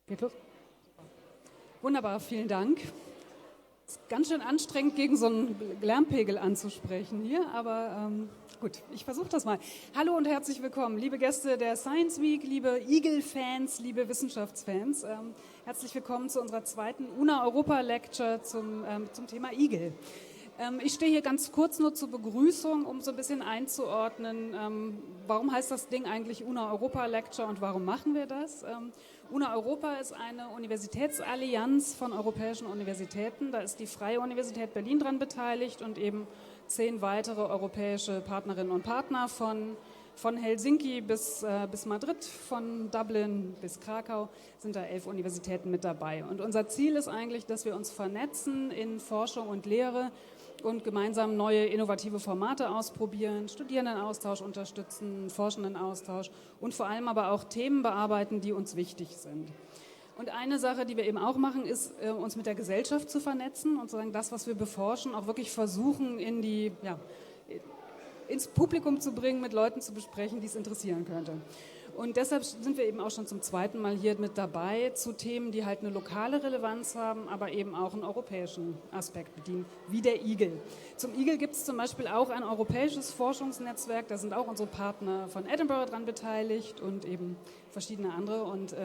Geht los? Wunderbar, vielen Dank. Es ist ganz schön anstrengend, gegen so einen Lärmpegel anzusprechen hier, aber gut, ich versuche das mal. Hallo und herzlich willkommen, liebe Gäste der Science Week, liebe Eagle-Fans, liebe Wissenschaftsfans. Herzlich willkommen zu unserer zweiten UNA-Europa-Lecture zum Thema Igel. Ich stehe hier ganz kurz nur zur Begrüßung, um so ein bisschen einzuordnen, warum heißt das Ding eigentlich UNA-Europa-Lecture und warum machen wir das? UNA-Europa ist eine Universitätsallianz von europäischen Universitäten. Da ist die Freie Universität Berlin dran beteiligt und eben 10 weitere europäische Partnerinnen und Partner von Helsinki bis Madrid, von Dublin bis Krakau sind da 11 Universitäten mit dabei. Und unser Ziel ist eigentlich, dass wir uns vernetzen in Forschung und Lehre und gemeinsam neue innovative Formate ausprobieren, Studierendenaustausch unterstützen, Forschendenaustausch und vor allem aber auch Themen bearbeiten, die uns wichtig sind. Und eine Sache, die wir eben auch machen, ist, uns mit der Gesellschaft zu vernetzen und sozusagen das, was wir beforschen, auch wirklich versuchen, ins Publikum zu bringen, mit Leuten zu besprechen, die es interessieren könnte. Und deshalb sind wir eben auch schon zum zweiten Mal hier mit dabei zu Themen, die halt eine lokale Relevanz haben, aber eben auch einen europäischen Aspekt bedienen, wie der Igel. Zum Igel gibt es zum Beispiel auch ein europäisches Forschungsnetzwerk, da sind auch unsere Partner von Edinburgh dran beteiligt und eben verschiedene andere. Und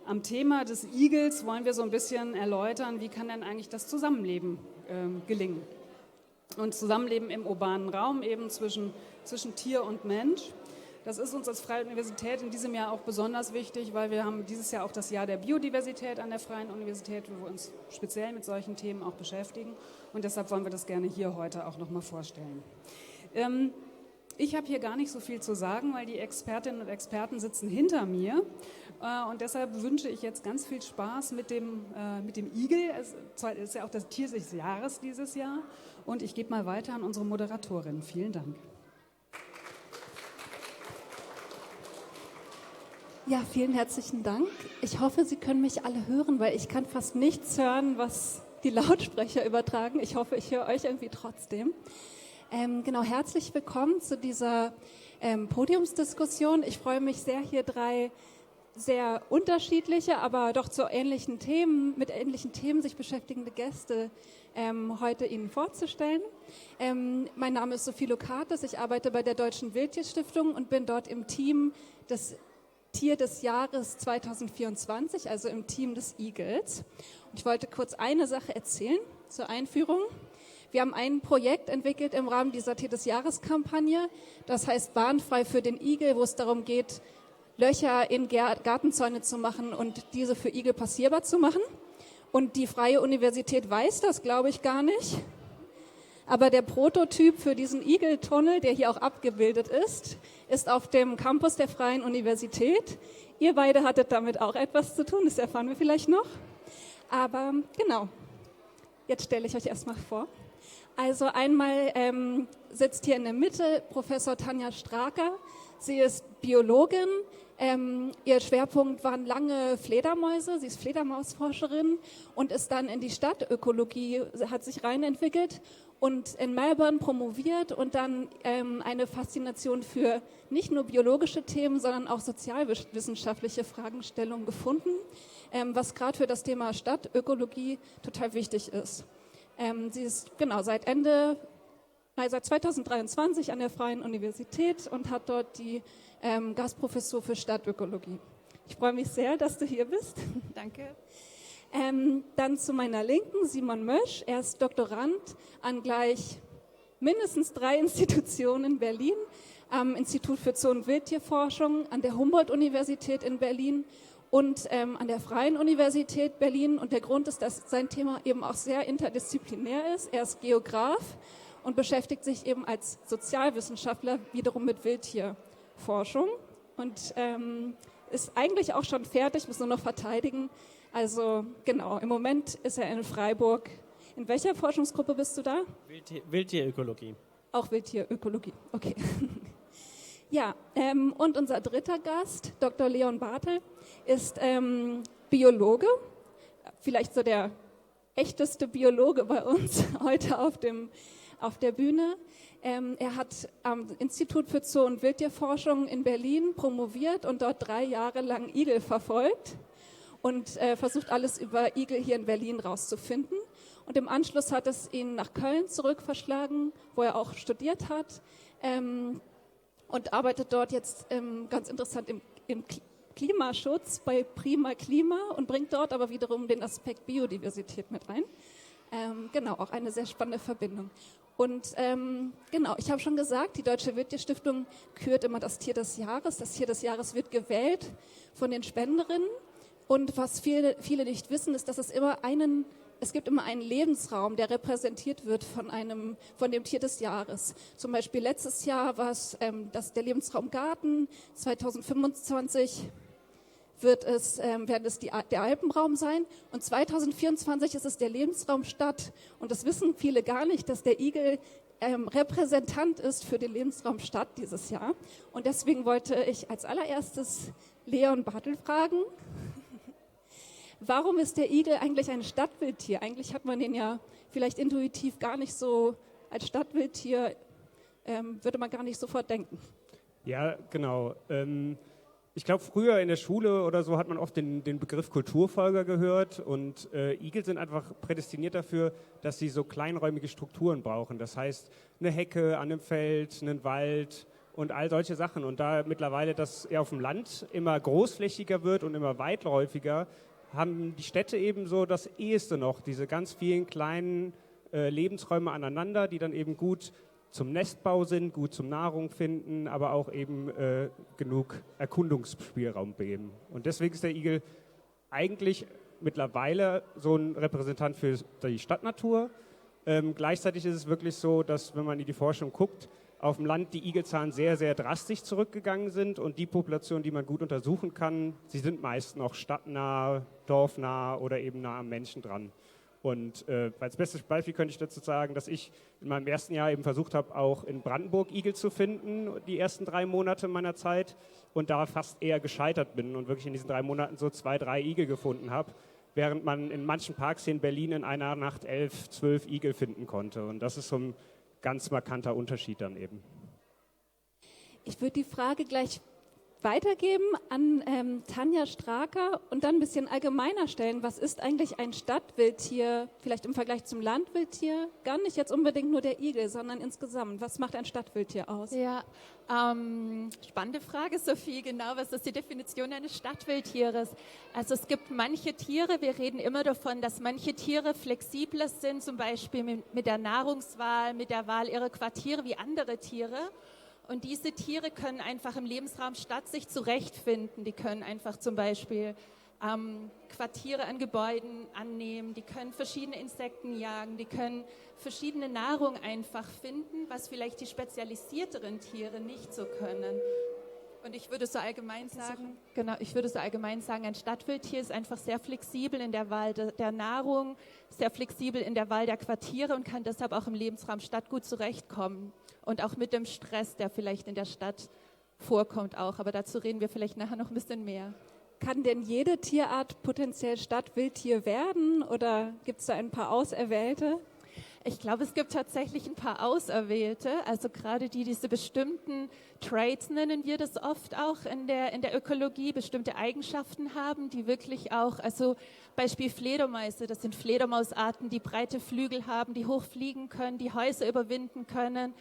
am Thema des Igels wollen wir so ein bisschen erläutern, wie kann denn eigentlich das Zusammenleben gelingen. Und Zusammenleben im urbanen Raum eben zwischen Tier und Mensch. Das ist uns als Freie Universität in diesem Jahr auch besonders wichtig, weil wir haben dieses Jahr auch das Jahr der Biodiversität an der Freien Universität, wo wir uns speziell mit solchen Themen auch beschäftigen. Und deshalb wollen wir das gerne hier heute auch nochmal vorstellen. Ich habe hier gar nicht so viel zu sagen, weil die Expertinnen und Experten sitzen hinter mir. Und deshalb wünsche ich jetzt ganz viel Spaß mit dem Igel. Es ist ja auch das Tier des Jahres dieses Jahr. Und ich gebe mal weiter an unsere Moderatorin. Vielen Dank. Ja, vielen herzlichen Dank. Ich hoffe, Sie können mich alle hören, weil ich kann fast nichts hören, was die Lautsprecher übertragen. Ich hoffe, ich höre euch irgendwie trotzdem. Herzlich willkommen zu dieser Podiumsdiskussion. Ich freue mich sehr, hier 3 sehr unterschiedliche, aber doch mit ähnlichen Themen sich beschäftigende Gäste heute Ihnen vorzustellen. Mein Name ist Sophie Lokatis, ich arbeite bei der Deutschen Wildtierstiftung und bin dort im Team des Tier des Jahres 2024, also im Team des Igels. Und ich wollte kurz eine Sache erzählen zur Einführung. Wir haben ein Projekt entwickelt im Rahmen dieser Tier des Jahres-Kampagne, das heißt Bahnfrei für den Igel, wo es darum geht, Löcher in Gartenzäune zu machen und diese für Igel passierbar zu machen. Und die Freie Universität weiß das, glaube ich, gar nicht. Aber der Prototyp für diesen Igeltunnel, der hier auch abgebildet ist auf dem Campus der Freien Universität. Ihr beide hattet damit auch etwas zu tun, das erfahren wir vielleicht noch. Aber genau, jetzt stelle ich euch erstmal vor. Also einmal sitzt hier in der Mitte Professor Tanja Straker. Sie ist Biologin. Ihr Schwerpunkt waren lange Fledermäuse. Sie ist Fledermausforscherin und ist dann in die Stadtökologie, hat sich reinentwickelt und in Melbourne promoviert und dann eine Faszination für nicht nur biologische Themen, sondern auch sozialwissenschaftliche Fragestellungen gefunden, was gerade für das Thema Stadtökologie total wichtig ist. Sie ist seit 2023 an der Freien Universität und hat dort die Gastprofessur für Stadtökologie. Ich freue mich sehr, dass du hier bist. Danke. Dann zu meiner Linken Simon Mösch. Er ist Doktorand an gleich mindestens 3 Institutionen in Berlin, am Institut für Zoo- und Wildtierforschung, an der Humboldt-Universität in Berlin und an der Freien Universität Berlin. Und der Grund ist, dass sein Thema eben auch sehr interdisziplinär ist. Er ist Geograf und beschäftigt sich eben als Sozialwissenschaftler wiederum mit Wildtierforschung und ist eigentlich auch schon fertig, muss nur noch verteidigen. Also genau, im Moment ist er in Freiburg. In welcher Forschungsgruppe bist du da? Wildtierökologie. Auch Wildtierökologie, okay. Ja, und unser dritter Gast, Dr. Leon Bartel, ist Biologe, vielleicht so der echteste Biologe bei uns heute auf der Bühne. Er hat am Institut für Zoo- und Wildtierforschung in Berlin promoviert und dort 3 Jahre lang Igel verfolgt. und versucht alles über Igel hier in Berlin rauszufinden. Und im Anschluss hat es ihn nach Köln zurück verschlagen, wo er auch studiert hat und arbeitet dort jetzt ganz interessant im Klimaschutz bei Prima Klima und bringt dort aber wiederum den Aspekt Biodiversität mit rein. Genau, auch eine sehr spannende Verbindung. Und genau, ich habe schon gesagt, die Deutsche Wildtierstiftung kürt immer das Tier des Jahres. Das Tier des Jahres wird gewählt von den Spenderinnen. Und was viele nicht wissen, ist, dass es gibt immer einen Lebensraum, der repräsentiert wird von dem Tier des Jahres. Zum Beispiel letztes Jahr war es der Lebensraum Garten, 2025 wird es der Alpenraum sein und 2024 ist es der Lebensraum Stadt. Und das wissen viele gar nicht, dass der Igel Repräsentant ist für den Lebensraum Stadt dieses Jahr. Und deswegen wollte ich als allererstes Leon Bartel fragen, warum ist der Igel eigentlich ein Stadtwildtier? Eigentlich hat man den ja vielleicht intuitiv gar nicht so als Stadtwildtier, würde man gar nicht sofort denken. Ja, genau. Ich glaube, früher in der Schule oder so hat man oft den Begriff Kulturfolger gehört und Igel sind einfach prädestiniert dafür, dass sie so kleinräumige Strukturen brauchen. Das heißt, eine Hecke an einem Feld, einen Wald und all solche Sachen. Und da mittlerweile das auf dem Land immer großflächiger wird und immer weitläufiger, haben die Städte eben so das Eheste noch, diese ganz vielen kleinen Lebensräume aneinander, die dann eben gut zum Nestbau sind, gut zum Nahrung finden, aber auch eben genug Erkundungsspielraum geben. Und deswegen ist der Igel eigentlich mittlerweile so ein Repräsentant für die Stadtnatur. Gleichzeitig ist es wirklich so, dass, wenn man in die Forschung guckt, auf dem Land die Igelzahlen sehr, sehr drastisch zurückgegangen sind und die Populationen, die man gut untersuchen kann, sie sind meist noch stadtnah, dorfnah oder eben nah am Menschen dran. Und als bestes Beispiel könnte ich dazu sagen, dass ich in meinem ersten Jahr eben versucht habe, auch in Brandenburg Igel zu finden, die ersten 3 Monate meiner Zeit, und da fast eher gescheitert bin und wirklich in diesen 3 Monaten so 2, 3 Igel gefunden habe, während man in manchen Parks hier in Berlin in einer Nacht 11, 12 Igel finden konnte. Und das ist so ein ganz markanter Unterschied dann eben. Ich würde die Frage gleich weitergeben an Tanja Straker und dann ein bisschen allgemeiner stellen. Was ist eigentlich ein Stadtwildtier, vielleicht im Vergleich zum Landwildtier? Gar nicht jetzt unbedingt nur der Igel, sondern insgesamt. Was macht ein Stadtwildtier aus? Ja, spannende Frage, Sophie. Genau, was ist die Definition eines Stadtwildtieres? Also es gibt manche Tiere, wir reden immer davon, dass manche Tiere flexibler sind, zum Beispiel mit der Nahrungswahl, mit der Wahl ihrer Quartiere wie andere Tiere. Und diese Tiere können einfach im Lebensraum Stadt sich zurechtfinden. Die können einfach zum Beispiel Quartiere an Gebäuden annehmen, die können verschiedene Insekten jagen, die können verschiedene Nahrung einfach finden, was vielleicht die spezialisierteren Tiere nicht so können. Und ich würde so allgemein sagen, ein Stadtwildtier ist einfach sehr flexibel in der Wahl der Nahrung, sehr flexibel in der Wahl der Quartiere und kann deshalb auch im Lebensraum Stadt gut zurechtkommen. Und auch mit dem Stress, der vielleicht in der Stadt vorkommt auch. Aber dazu reden wir vielleicht nachher noch ein bisschen mehr. Kann denn jede Tierart potenziell Stadtwildtier werden oder gibt es da ein paar Auserwählte? Ich glaube, es gibt tatsächlich ein paar Auserwählte, also gerade diese bestimmten Traits, nennen wir das oft auch in der Ökologie, bestimmte Eigenschaften haben, die wirklich auch, also Beispiel Fledermäuse, das sind Fledermausarten, die breite Flügel haben, die hochfliegen können, die Häuser überwinden können.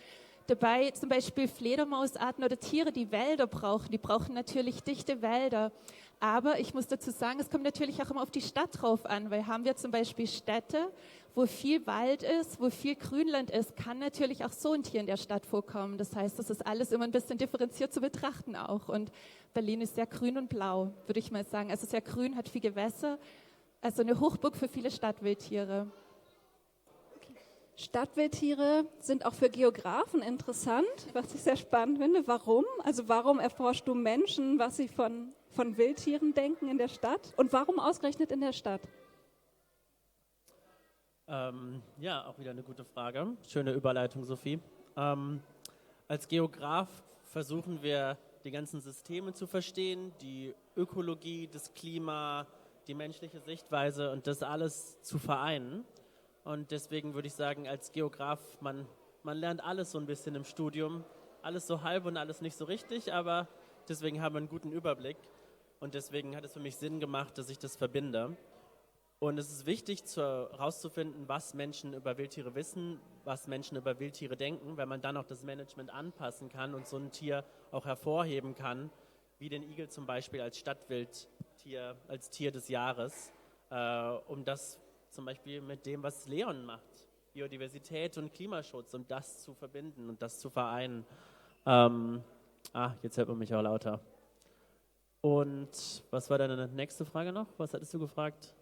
Dabei zum Beispiel Fledermausarten oder Tiere, die Wälder brauchen, die brauchen natürlich dichte Wälder. Aber ich muss dazu sagen, es kommt natürlich auch immer auf die Stadt drauf an, weil haben wir zum Beispiel Städte, wo viel Wald ist, wo viel Grünland ist, kann natürlich auch so ein Tier in der Stadt vorkommen. Das heißt, das ist alles immer ein bisschen differenziert zu betrachten auch. Und Berlin ist sehr grün und blau, würde ich mal sagen. Also sehr grün, hat viel Gewässer, also eine Hochburg für viele Stadtwildtiere. Stadtwildtiere sind auch für Geografen interessant, was ich sehr spannend finde. Warum? Also warum erforschst du Menschen, was sie von Wildtieren denken in der Stadt? Und warum ausgerechnet in der Stadt? Ja, auch wieder eine gute Frage. Schöne Überleitung, Sophie. Als Geograf versuchen wir, die ganzen Systeme zu verstehen, die Ökologie, das Klima, die menschliche Sichtweise und das alles zu vereinen. Und deswegen würde ich sagen, als Geograf, man lernt alles so ein bisschen im Studium. Alles so halb und alles nicht so richtig, aber deswegen haben wir einen guten Überblick. Und deswegen hat es für mich Sinn gemacht, dass ich das verbinde. Und es ist wichtig, herauszufinden, was Menschen über Wildtiere wissen, was Menschen über Wildtiere denken, weil man dann auch das Management anpassen kann und so ein Tier auch hervorheben kann, wie den Igel zum Beispiel als Stadtwildtier, als Tier des Jahres, um das zum Beispiel mit dem, was Leon macht, Biodiversität und Klimaschutz, um das zu verbinden und das zu vereinen. Jetzt hört man mich auch lauter. Und was war deine nächste Frage noch? Was hattest du gefragt?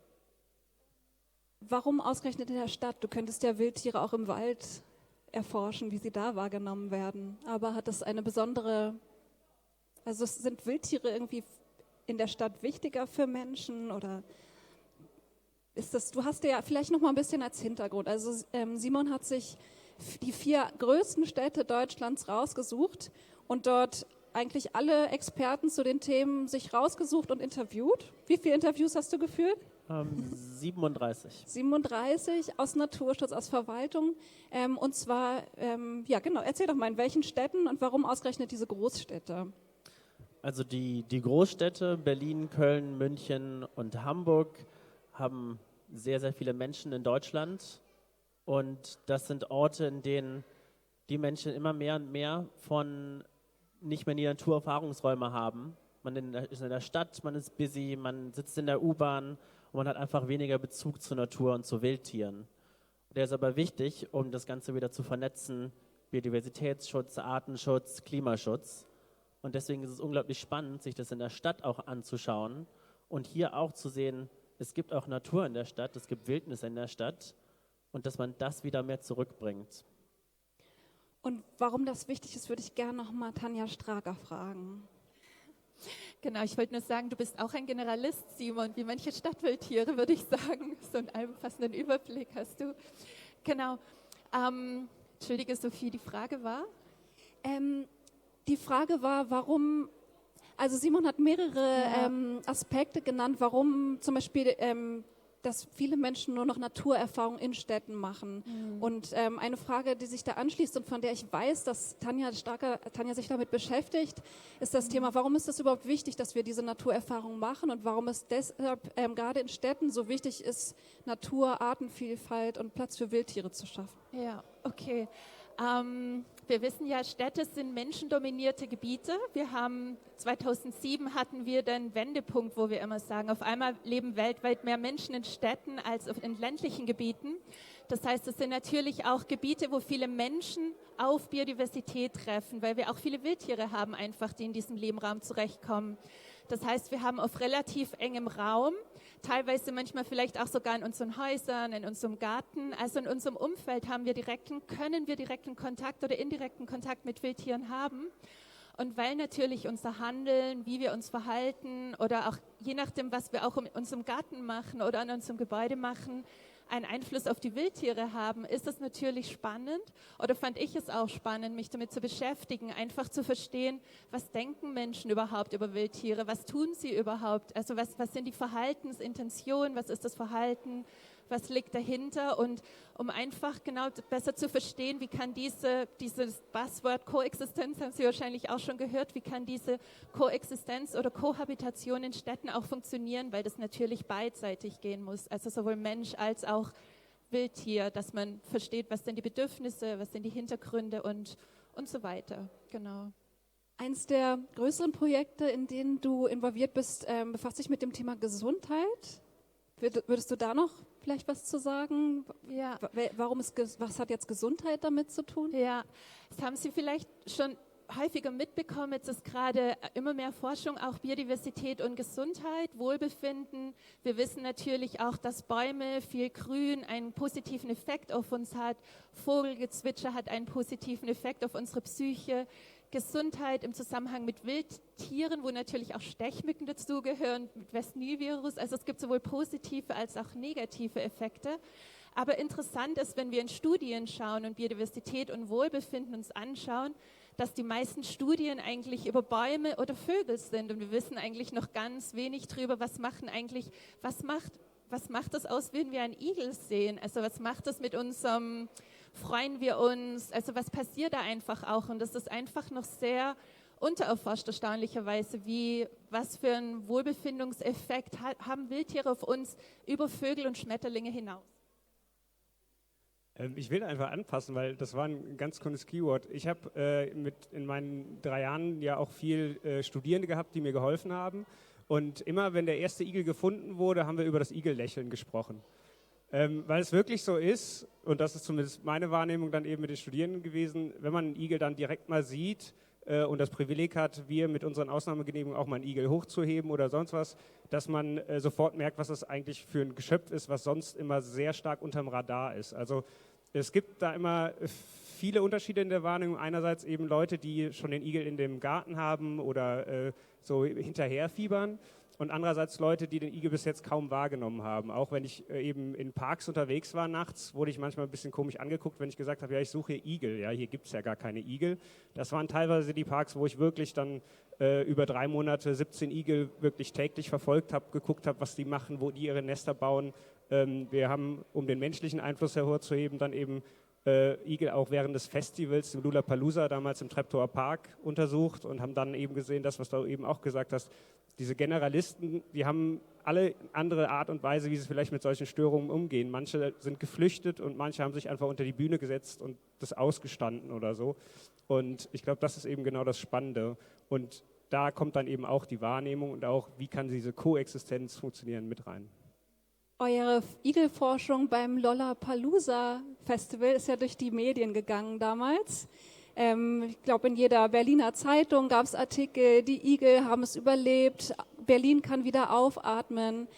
Warum ausgerechnet in der Stadt? Du könntest ja Wildtiere auch im Wald erforschen, wie sie da wahrgenommen werden. Aber hat das eine besondere, also sind Wildtiere irgendwie in der Stadt wichtiger für Menschen oder ist das, du hast ja vielleicht noch mal ein bisschen als Hintergrund. Also Simon hat sich die 4 größten Städte Deutschlands rausgesucht und dort eigentlich alle Experten zu den Themen sich rausgesucht und interviewt. Wie viele Interviews hast du geführt? 37. 37 aus Naturschutz, aus Verwaltung. Und zwar, ja genau, erzähl doch mal, in welchen Städten und warum ausgerechnet diese Großstädte? Also die Großstädte Berlin, Köln, München und Hamburg haben sehr, sehr viele Menschen in Deutschland. Und das sind Orte, in denen die Menschen immer mehr und mehr von nicht mehr die Naturerfahrungsräume haben. Man ist in der Stadt, man ist busy, man sitzt in der U-Bahn und man hat einfach weniger Bezug zur Natur und zu Wildtieren. Der ist aber wichtig, um das Ganze wieder zu vernetzen, Biodiversitätsschutz, Artenschutz, Klimaschutz. Und deswegen ist es unglaublich spannend, sich das in der Stadt auch anzuschauen und hier auch zu sehen, es gibt auch Natur in der Stadt, es gibt Wildnis in der Stadt und dass man das wieder mehr zurückbringt. Und warum das wichtig ist, würde ich gerne noch mal Tanja Strager fragen. Genau, ich wollte nur sagen, du bist auch ein Generalist, Simon, wie manche Stadtwildtiere, würde ich sagen. So einen allumfassenden Überblick hast du. Genau. Entschuldige, Sophie, die Frage war? Die Frage war, warum, also Simon hat mehrere Aspekte genannt, warum zum Beispiel, dass viele Menschen nur noch Naturerfahrung in Städten machen. Und eine Frage, die sich da anschließt und von der ich weiß, dass Tanja sich damit beschäftigt, ist das Thema, warum ist das überhaupt wichtig, dass wir diese Naturerfahrung machen und warum es deshalb gerade in Städten so wichtig ist, Natur, Artenvielfalt und Platz für Wildtiere zu schaffen. Ja, okay. Wir wissen ja, Städte sind menschendominierte Gebiete. 2007 hatten wir den Wendepunkt, wo wir immer sagen, auf einmal leben weltweit mehr Menschen in Städten als in ländlichen Gebieten. Das heißt, es sind natürlich auch Gebiete, wo viele Menschen auf Biodiversität treffen, weil wir auch viele Wildtiere haben einfach, die in diesem Lebenraum zurechtkommen. Das heißt, wir haben auf relativ engem Raum, teilweise manchmal vielleicht auch sogar in unseren Häusern, in unserem Garten, also in unserem Umfeld können wir direkten Kontakt oder indirekten Kontakt mit Wildtieren haben. Und weil natürlich unser Handeln, wie wir uns verhalten oder auch je nachdem, was wir auch in unserem Garten machen oder an unserem Gebäude machen, einen Einfluss auf die Wildtiere haben, ist es natürlich spannend oder fand ich es auch spannend, mich damit zu beschäftigen, einfach zu verstehen, was denken Menschen überhaupt über Wildtiere, was tun sie überhaupt, also was sind die Verhaltensintentionen, was ist das Verhalten, was liegt dahinter und um einfach genau besser zu verstehen, wie kann dieses Buzzword Koexistenz, haben Sie wahrscheinlich auch schon gehört, wie kann diese Koexistenz oder Kohabitation in Städten auch funktionieren, weil das natürlich beidseitig gehen muss, also sowohl Mensch als auch Wildtier, dass man versteht, was sind die Bedürfnisse, was sind die Hintergründe und so weiter, genau. Eins der größeren Projekte, in denen du involviert bist, befasst sich mit dem Thema Gesundheit. Würdest du da noch vielleicht was zu sagen? Ja. Was hat jetzt Gesundheit damit zu tun? Ja, das haben Sie vielleicht schon häufiger mitbekommen. Jetzt ist gerade immer mehr Forschung, auch Biodiversität und Gesundheit, Wohlbefinden. Wir wissen natürlich auch, dass Bäume, viel Grün einen positiven Effekt auf uns hat. Vogelgezwitscher hat einen positiven Effekt auf unsere Psyche. Gesundheit im Zusammenhang mit Wildtieren, wo natürlich auch Stechmücken dazugehören, mit West Nile-Virus. Also es gibt sowohl positive als auch negative Effekte. Aber interessant ist, wenn wir in Studien schauen und Biodiversität und Wohlbefinden uns anschauen, dass die meisten Studien eigentlich über Bäume oder Vögel sind. Und wir wissen eigentlich noch ganz wenig drüber, was macht das aus, wenn wir einen Igel sehen? Also was macht das mit unserem, freuen wir uns? Also was passiert da einfach auch? Und das ist einfach noch sehr untererforscht erstaunlicherweise, was für einen Wohlbefindungseffekt haben Wildtiere auf uns über Vögel und Schmetterlinge hinaus. Ich will einfach anpassen, weil das war ein ganz cooles Keyword. Ich habe in meinen 3 Jahren ja auch viel Studierende gehabt, die mir geholfen haben. Und immer, wenn der erste Igel gefunden wurde, haben wir über das Igellächeln gesprochen. Weil es wirklich so ist, und das ist zumindest meine Wahrnehmung dann eben mit den Studierenden gewesen, wenn man einen Igel dann direkt mal sieht und das Privileg hat, wir mit unseren Ausnahmegenehmigungen auch mal einen Igel hochzuheben oder sonst was, dass man sofort merkt, was das eigentlich für ein Geschöpf ist, was sonst immer sehr stark unterm Radar ist. Also es gibt da immer viele Unterschiede in der Wahrnehmung. Einerseits eben Leute, die schon den Igel in dem Garten haben oder so hinterherfiebern. Und andererseits Leute, die den Igel bis jetzt kaum wahrgenommen haben. Auch wenn ich eben in Parks unterwegs war nachts, wurde ich manchmal ein bisschen komisch angeguckt, wenn ich gesagt habe, ja, ich suche hier Igel. Ja, hier gibt es ja gar keine Igel. Das waren teilweise die Parks, wo ich wirklich dann über 3 Monate 17 Igel wirklich täglich verfolgt habe, geguckt habe, was die machen, wo die ihre Nester bauen. Wir haben, um den menschlichen Einfluss hervorzuheben, dann eben Igel auch während des Festivals, im Lollapalooza, damals im Treptower Park untersucht und haben dann eben gesehen, das, was du eben auch gesagt hast, diese Generalisten, die haben alle andere Art und Weise, wie sie vielleicht mit solchen Störungen umgehen. Manche sind geflüchtet und manche haben sich einfach unter die Bühne gesetzt und das ausgestanden oder so. Und ich glaube, das ist eben genau das Spannende. Und da kommt dann eben auch die Wahrnehmung und auch, wie kann diese Koexistenz funktionieren, mit rein. Eure Igelforschung beim Lollapalooza Festival ist ja durch die Medien gegangen damals. Ich glaube, in jeder Berliner Zeitung gab es Artikel, die Igel haben es überlebt, Berlin kann wieder aufatmen.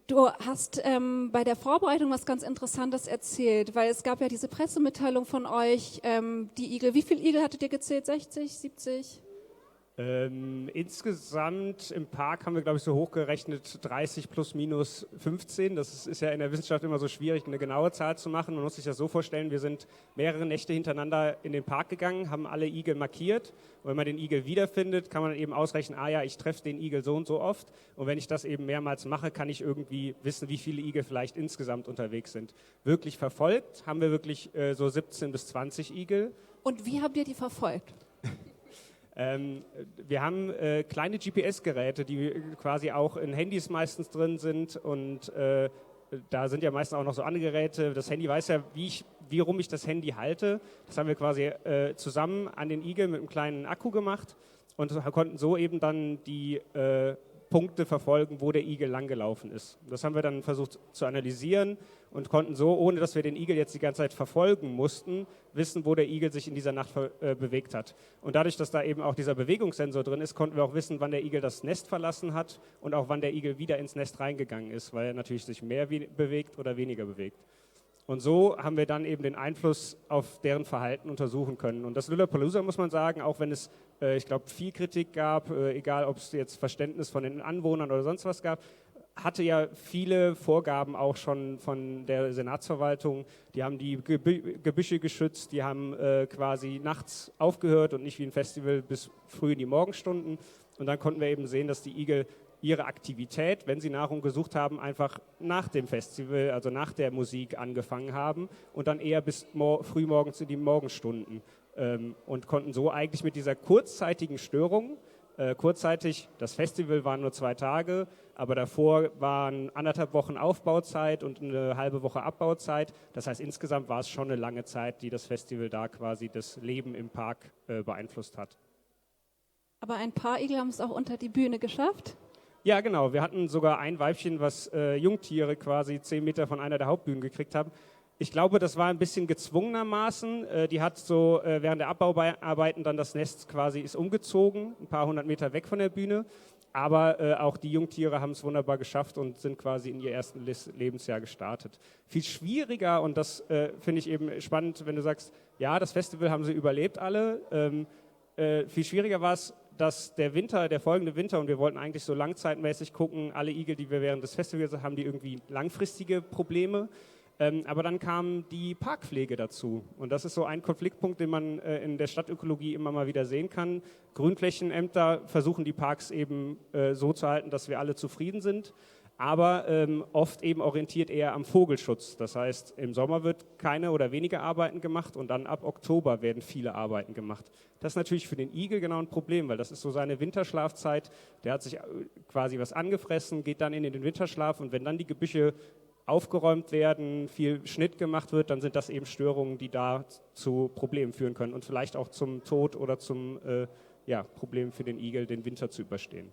Du hast bei der Vorbereitung was ganz Interessantes erzählt, weil es gab ja diese Pressemitteilung von euch, die Igel. Wie viele Igel hattet ihr gezählt? 60, 70? Insgesamt im Park haben wir, glaube ich, so hochgerechnet 30 plus minus 15. Das ist ja in der Wissenschaft immer so schwierig, eine genaue Zahl zu machen. Man muss sich das so vorstellen, wir sind mehrere Nächte hintereinander in den Park gegangen, haben alle Igel markiert. Und wenn man den Igel wiederfindet, kann man eben ausrechnen, ich treffe den Igel so und so oft. Und wenn ich das eben mehrmals mache, kann ich irgendwie wissen, wie viele Igel vielleicht insgesamt unterwegs sind. Wirklich verfolgt haben wir wirklich so 17 bis 20 Igel. Und wie habt ihr die verfolgt? Wir haben kleine GPS-Geräte, die quasi auch in Handys meistens drin sind und da sind ja meistens auch noch so andere Geräte. Das Handy weiß ja, wie rum ich das Handy halte. Das haben wir quasi zusammen an den Igel mit einem kleinen Akku gemacht und konnten so eben dann die Punkte verfolgen, wo der Igel langgelaufen ist. Das haben wir dann versucht zu analysieren und konnten so, ohne dass wir den Igel jetzt die ganze Zeit verfolgen mussten, wissen, wo der Igel sich in dieser Nacht bewegt hat. Und dadurch, dass da eben auch dieser Bewegungssensor drin ist, konnten wir auch wissen, wann der Igel das Nest verlassen hat und auch wann der Igel wieder ins Nest reingegangen ist, weil er natürlich sich mehr bewegt oder weniger bewegt. Und so haben wir dann eben den Einfluss auf deren Verhalten untersuchen können. Und das Lollapalooza, muss man sagen, auch wenn es, ich glaube, viel Kritik gab, egal ob es jetzt Verständnis von den Anwohnern oder sonst was gab, hatte ja viele Vorgaben auch schon von der Senatsverwaltung. Die haben die Gebüsche geschützt, die haben quasi nachts aufgehört und nicht wie ein Festival bis früh in die Morgenstunden. Und dann konnten wir eben sehen, dass die Igel ihre Aktivität, wenn sie Nahrung gesucht haben, einfach nach dem Festival, also nach der Musik angefangen haben und dann eher bis frühmorgens in die Morgenstunden und konnten so eigentlich mit dieser kurzzeitigen Störung, kurzzeitig, das Festival waren nur 2 Tage, aber davor waren 1,5 Wochen Aufbauzeit und eine halbe Woche Abbauzeit. Das heißt, insgesamt war es schon eine lange Zeit, die das Festival da quasi das Leben im Park beeinflusst hat. Aber ein paar Igel haben es auch unter die Bühne geschafft. Ja, genau. Wir hatten sogar ein Weibchen, was Jungtiere quasi 10 Meter von einer der Hauptbühnen gekriegt haben. Ich glaube, das war ein bisschen gezwungenermaßen. Die hat so während der Abbauarbeiten dann das Nest quasi ist umgezogen, ein paar 100 Meter weg von der Bühne. Aber auch die Jungtiere haben es wunderbar geschafft und sind quasi in ihr ersten Lebensjahr gestartet. Viel schwieriger, und das finde ich eben spannend, wenn du sagst, ja, das Festival haben sie überlebt alle. Viel schwieriger war es, dass der folgende Winter, und wir wollten eigentlich so langzeitmäßig gucken, alle Igel, die wir während des Festivals haben, die irgendwie langfristige Probleme. Aber dann kam die Parkpflege dazu. Und das ist so ein Konfliktpunkt, den man in der Stadtökologie immer mal wieder sehen kann. Grünflächenämter versuchen die Parks eben so zu halten, dass wir alle zufrieden sind. aber oft eben orientiert eher am Vogelschutz. Das heißt, im Sommer wird keine oder wenige Arbeiten gemacht und dann ab Oktober werden viele Arbeiten gemacht. Das ist natürlich für den Igel genau ein Problem, weil das ist so seine Winterschlafzeit. Der hat sich quasi was angefressen, geht dann in den Winterschlaf und wenn dann die Gebüsche aufgeräumt werden, viel Schnitt gemacht wird, dann sind das eben Störungen, die da zu Problemen führen können und vielleicht auch zum Tod oder zum Problem für den Igel, den Winter zu überstehen.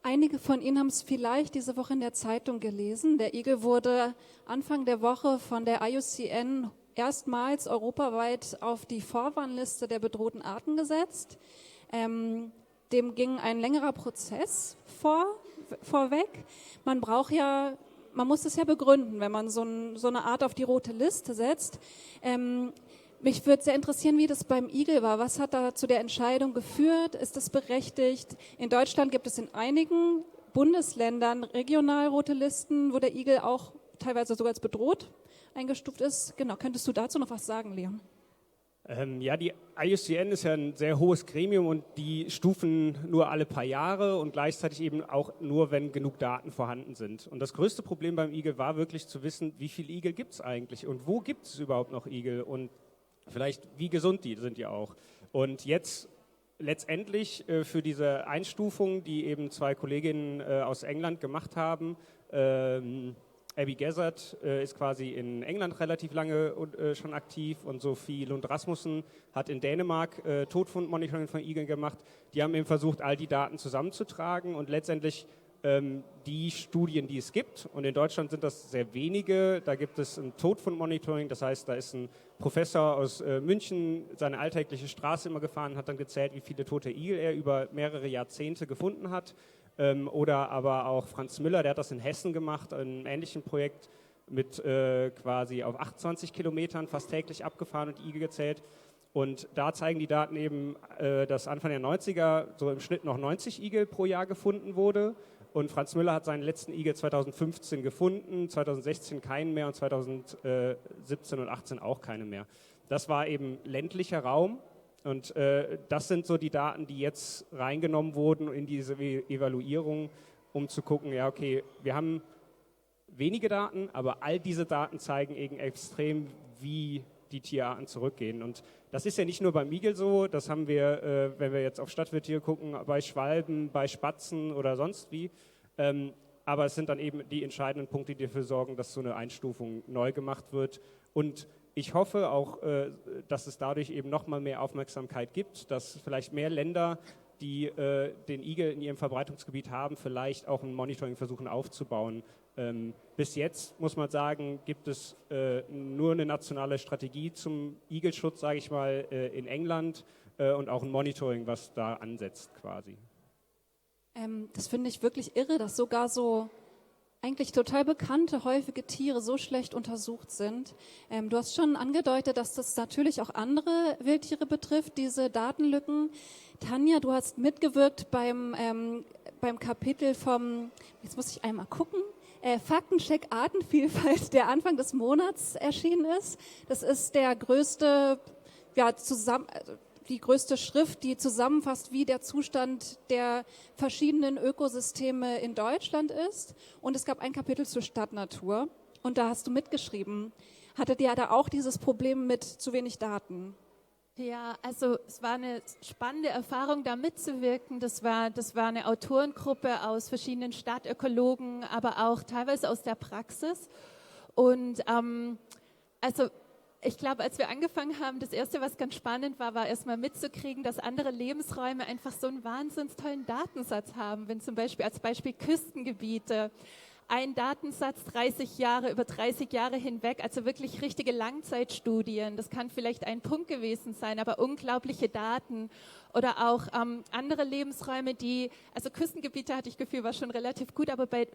Einige von Ihnen haben es vielleicht diese Woche in der Zeitung gelesen. Der Igel wurde Anfang der Woche von der IUCN erstmals europaweit auf die Vorwarnliste der bedrohten Arten gesetzt. Dem ging ein längerer Prozess vorweg. Man muss es ja begründen, wenn man so eine Art auf die rote Liste setzt. Mich würde sehr interessieren, wie das beim Igel war. Was hat da zu der Entscheidung geführt? Ist das berechtigt? In Deutschland gibt es in einigen Bundesländern regional rote Listen, wo der Igel auch teilweise sogar als bedroht eingestuft ist. Genau, könntest du dazu noch was sagen, Leon? Die IUCN ist ja ein sehr hohes Gremium und die stufen nur alle paar Jahre und gleichzeitig eben auch nur, wenn genug Daten vorhanden sind. Und das größte Problem beim Igel war wirklich zu wissen, wie viele Igel gibt es eigentlich und wo gibt es überhaupt noch Igel und vielleicht wie gesund sind die auch. Und jetzt letztendlich für diese Einstufung, die eben zwei Kolleginnen aus England gemacht haben, Abby Gazzard ist quasi in England relativ lange schon aktiv und Sophie Lund Rasmussen hat in Dänemark Todfundmonitoring von Igeln gemacht. Die haben eben versucht, all die Daten zusammenzutragen und letztendlich die Studien, die es gibt, und in Deutschland sind das sehr wenige, da gibt es ein Todfundmonitoring, das heißt, da ist ein Professor aus München seine alltägliche Straße immer gefahren, hat dann gezählt, wie viele tote Igel er über mehrere Jahrzehnte gefunden hat. Oder aber auch Franz Müller, der hat das in Hessen gemacht, in einem ähnlichen Projekt mit quasi auf 28 Kilometern fast täglich abgefahren und Igel gezählt. Und da zeigen die Daten eben, dass Anfang der 90er so im Schnitt noch 90 Igel pro Jahr gefunden wurde. Und Franz Müller hat seinen letzten Igel 2015 gefunden, 2016 keinen mehr und 2017 und 2018 auch keine mehr. Das war eben ländlicher Raum. Und das sind so die Daten, die jetzt reingenommen wurden in diese Evaluierung, um zu gucken, ja okay, wir haben wenige Daten, aber all diese Daten zeigen eben extrem, wie die Tierarten zurückgehen. Und das ist ja nicht nur beim Igel so, das haben wir, wenn wir jetzt auf Stadtwildtiere gucken, bei Schwalben, bei Spatzen oder sonst wie. Aber es sind dann eben die entscheidenden Punkte, die dafür sorgen, dass so eine Einstufung neu gemacht wird. Und ich hoffe auch, dass es dadurch eben noch mal mehr Aufmerksamkeit gibt, dass vielleicht mehr Länder, die den Igel in ihrem Verbreitungsgebiet haben, vielleicht auch ein Monitoring versuchen aufzubauen. Bis jetzt, muss man sagen, gibt es nur eine nationale Strategie zum Igelschutz, sage ich mal, in England und auch ein Monitoring, was da ansetzt quasi. Das finde ich wirklich irre, dass sogar so eigentlich total bekannte, häufige Tiere so schlecht untersucht sind. Du hast schon angedeutet, dass das natürlich auch andere Wildtiere betrifft, diese Datenlücken. Tanja, du hast mitgewirkt beim Kapitel vom, jetzt muss ich einmal gucken, Faktencheck Artenvielfalt, der Anfang des Monats erschienen ist. Das ist der größte, die größte Schrift, die zusammenfasst, wie der Zustand der verschiedenen Ökosysteme in Deutschland ist. Und es gab ein Kapitel zur Stadtnatur. Und da hast du mitgeschrieben. Hattet ihr da auch dieses Problem mit zu wenig Daten? Ja, also es war eine spannende Erfahrung, da mitzuwirken. Das war eine Autorengruppe aus verschiedenen Stadtökologen, aber auch teilweise aus der Praxis. Und ich glaube, als wir angefangen haben, das Erste, was ganz spannend war erstmal mitzukriegen, dass andere Lebensräume einfach so einen wahnsinnig tollen Datensatz haben. Wenn zum Beispiel als Beispiel Küstengebiete, ein Datensatz über 30 Jahre hinweg, also wirklich richtige Langzeitstudien. Das kann vielleicht ein Punkt gewesen sein, aber unglaubliche Daten. Oder auch andere Lebensräume, also Küstengebiete hatte ich Gefühl, war schon relativ gut, aber bei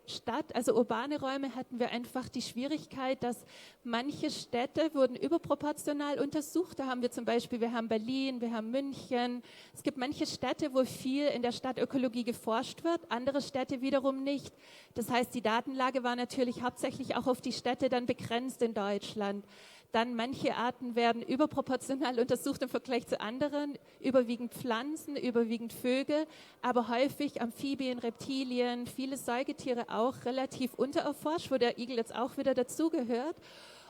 also urbane Räume hatten wir einfach die Schwierigkeit, dass manche Städte wurden überproportional untersucht. Da haben wir zum Beispiel, wir haben Berlin, wir haben München. Es gibt manche Städte, wo viel in der Stadtökologie geforscht wird, andere Städte wiederum nicht. Das heißt, die Datenlage war natürlich hauptsächlich auch auf die Städte dann begrenzt in Deutschland. Dann manche Arten werden überproportional untersucht im Vergleich zu anderen, überwiegend Pflanzen, überwiegend Vögel, aber häufig Amphibien, Reptilien, viele Säugetiere auch relativ untererforscht, wo der Igel jetzt auch wieder dazugehört.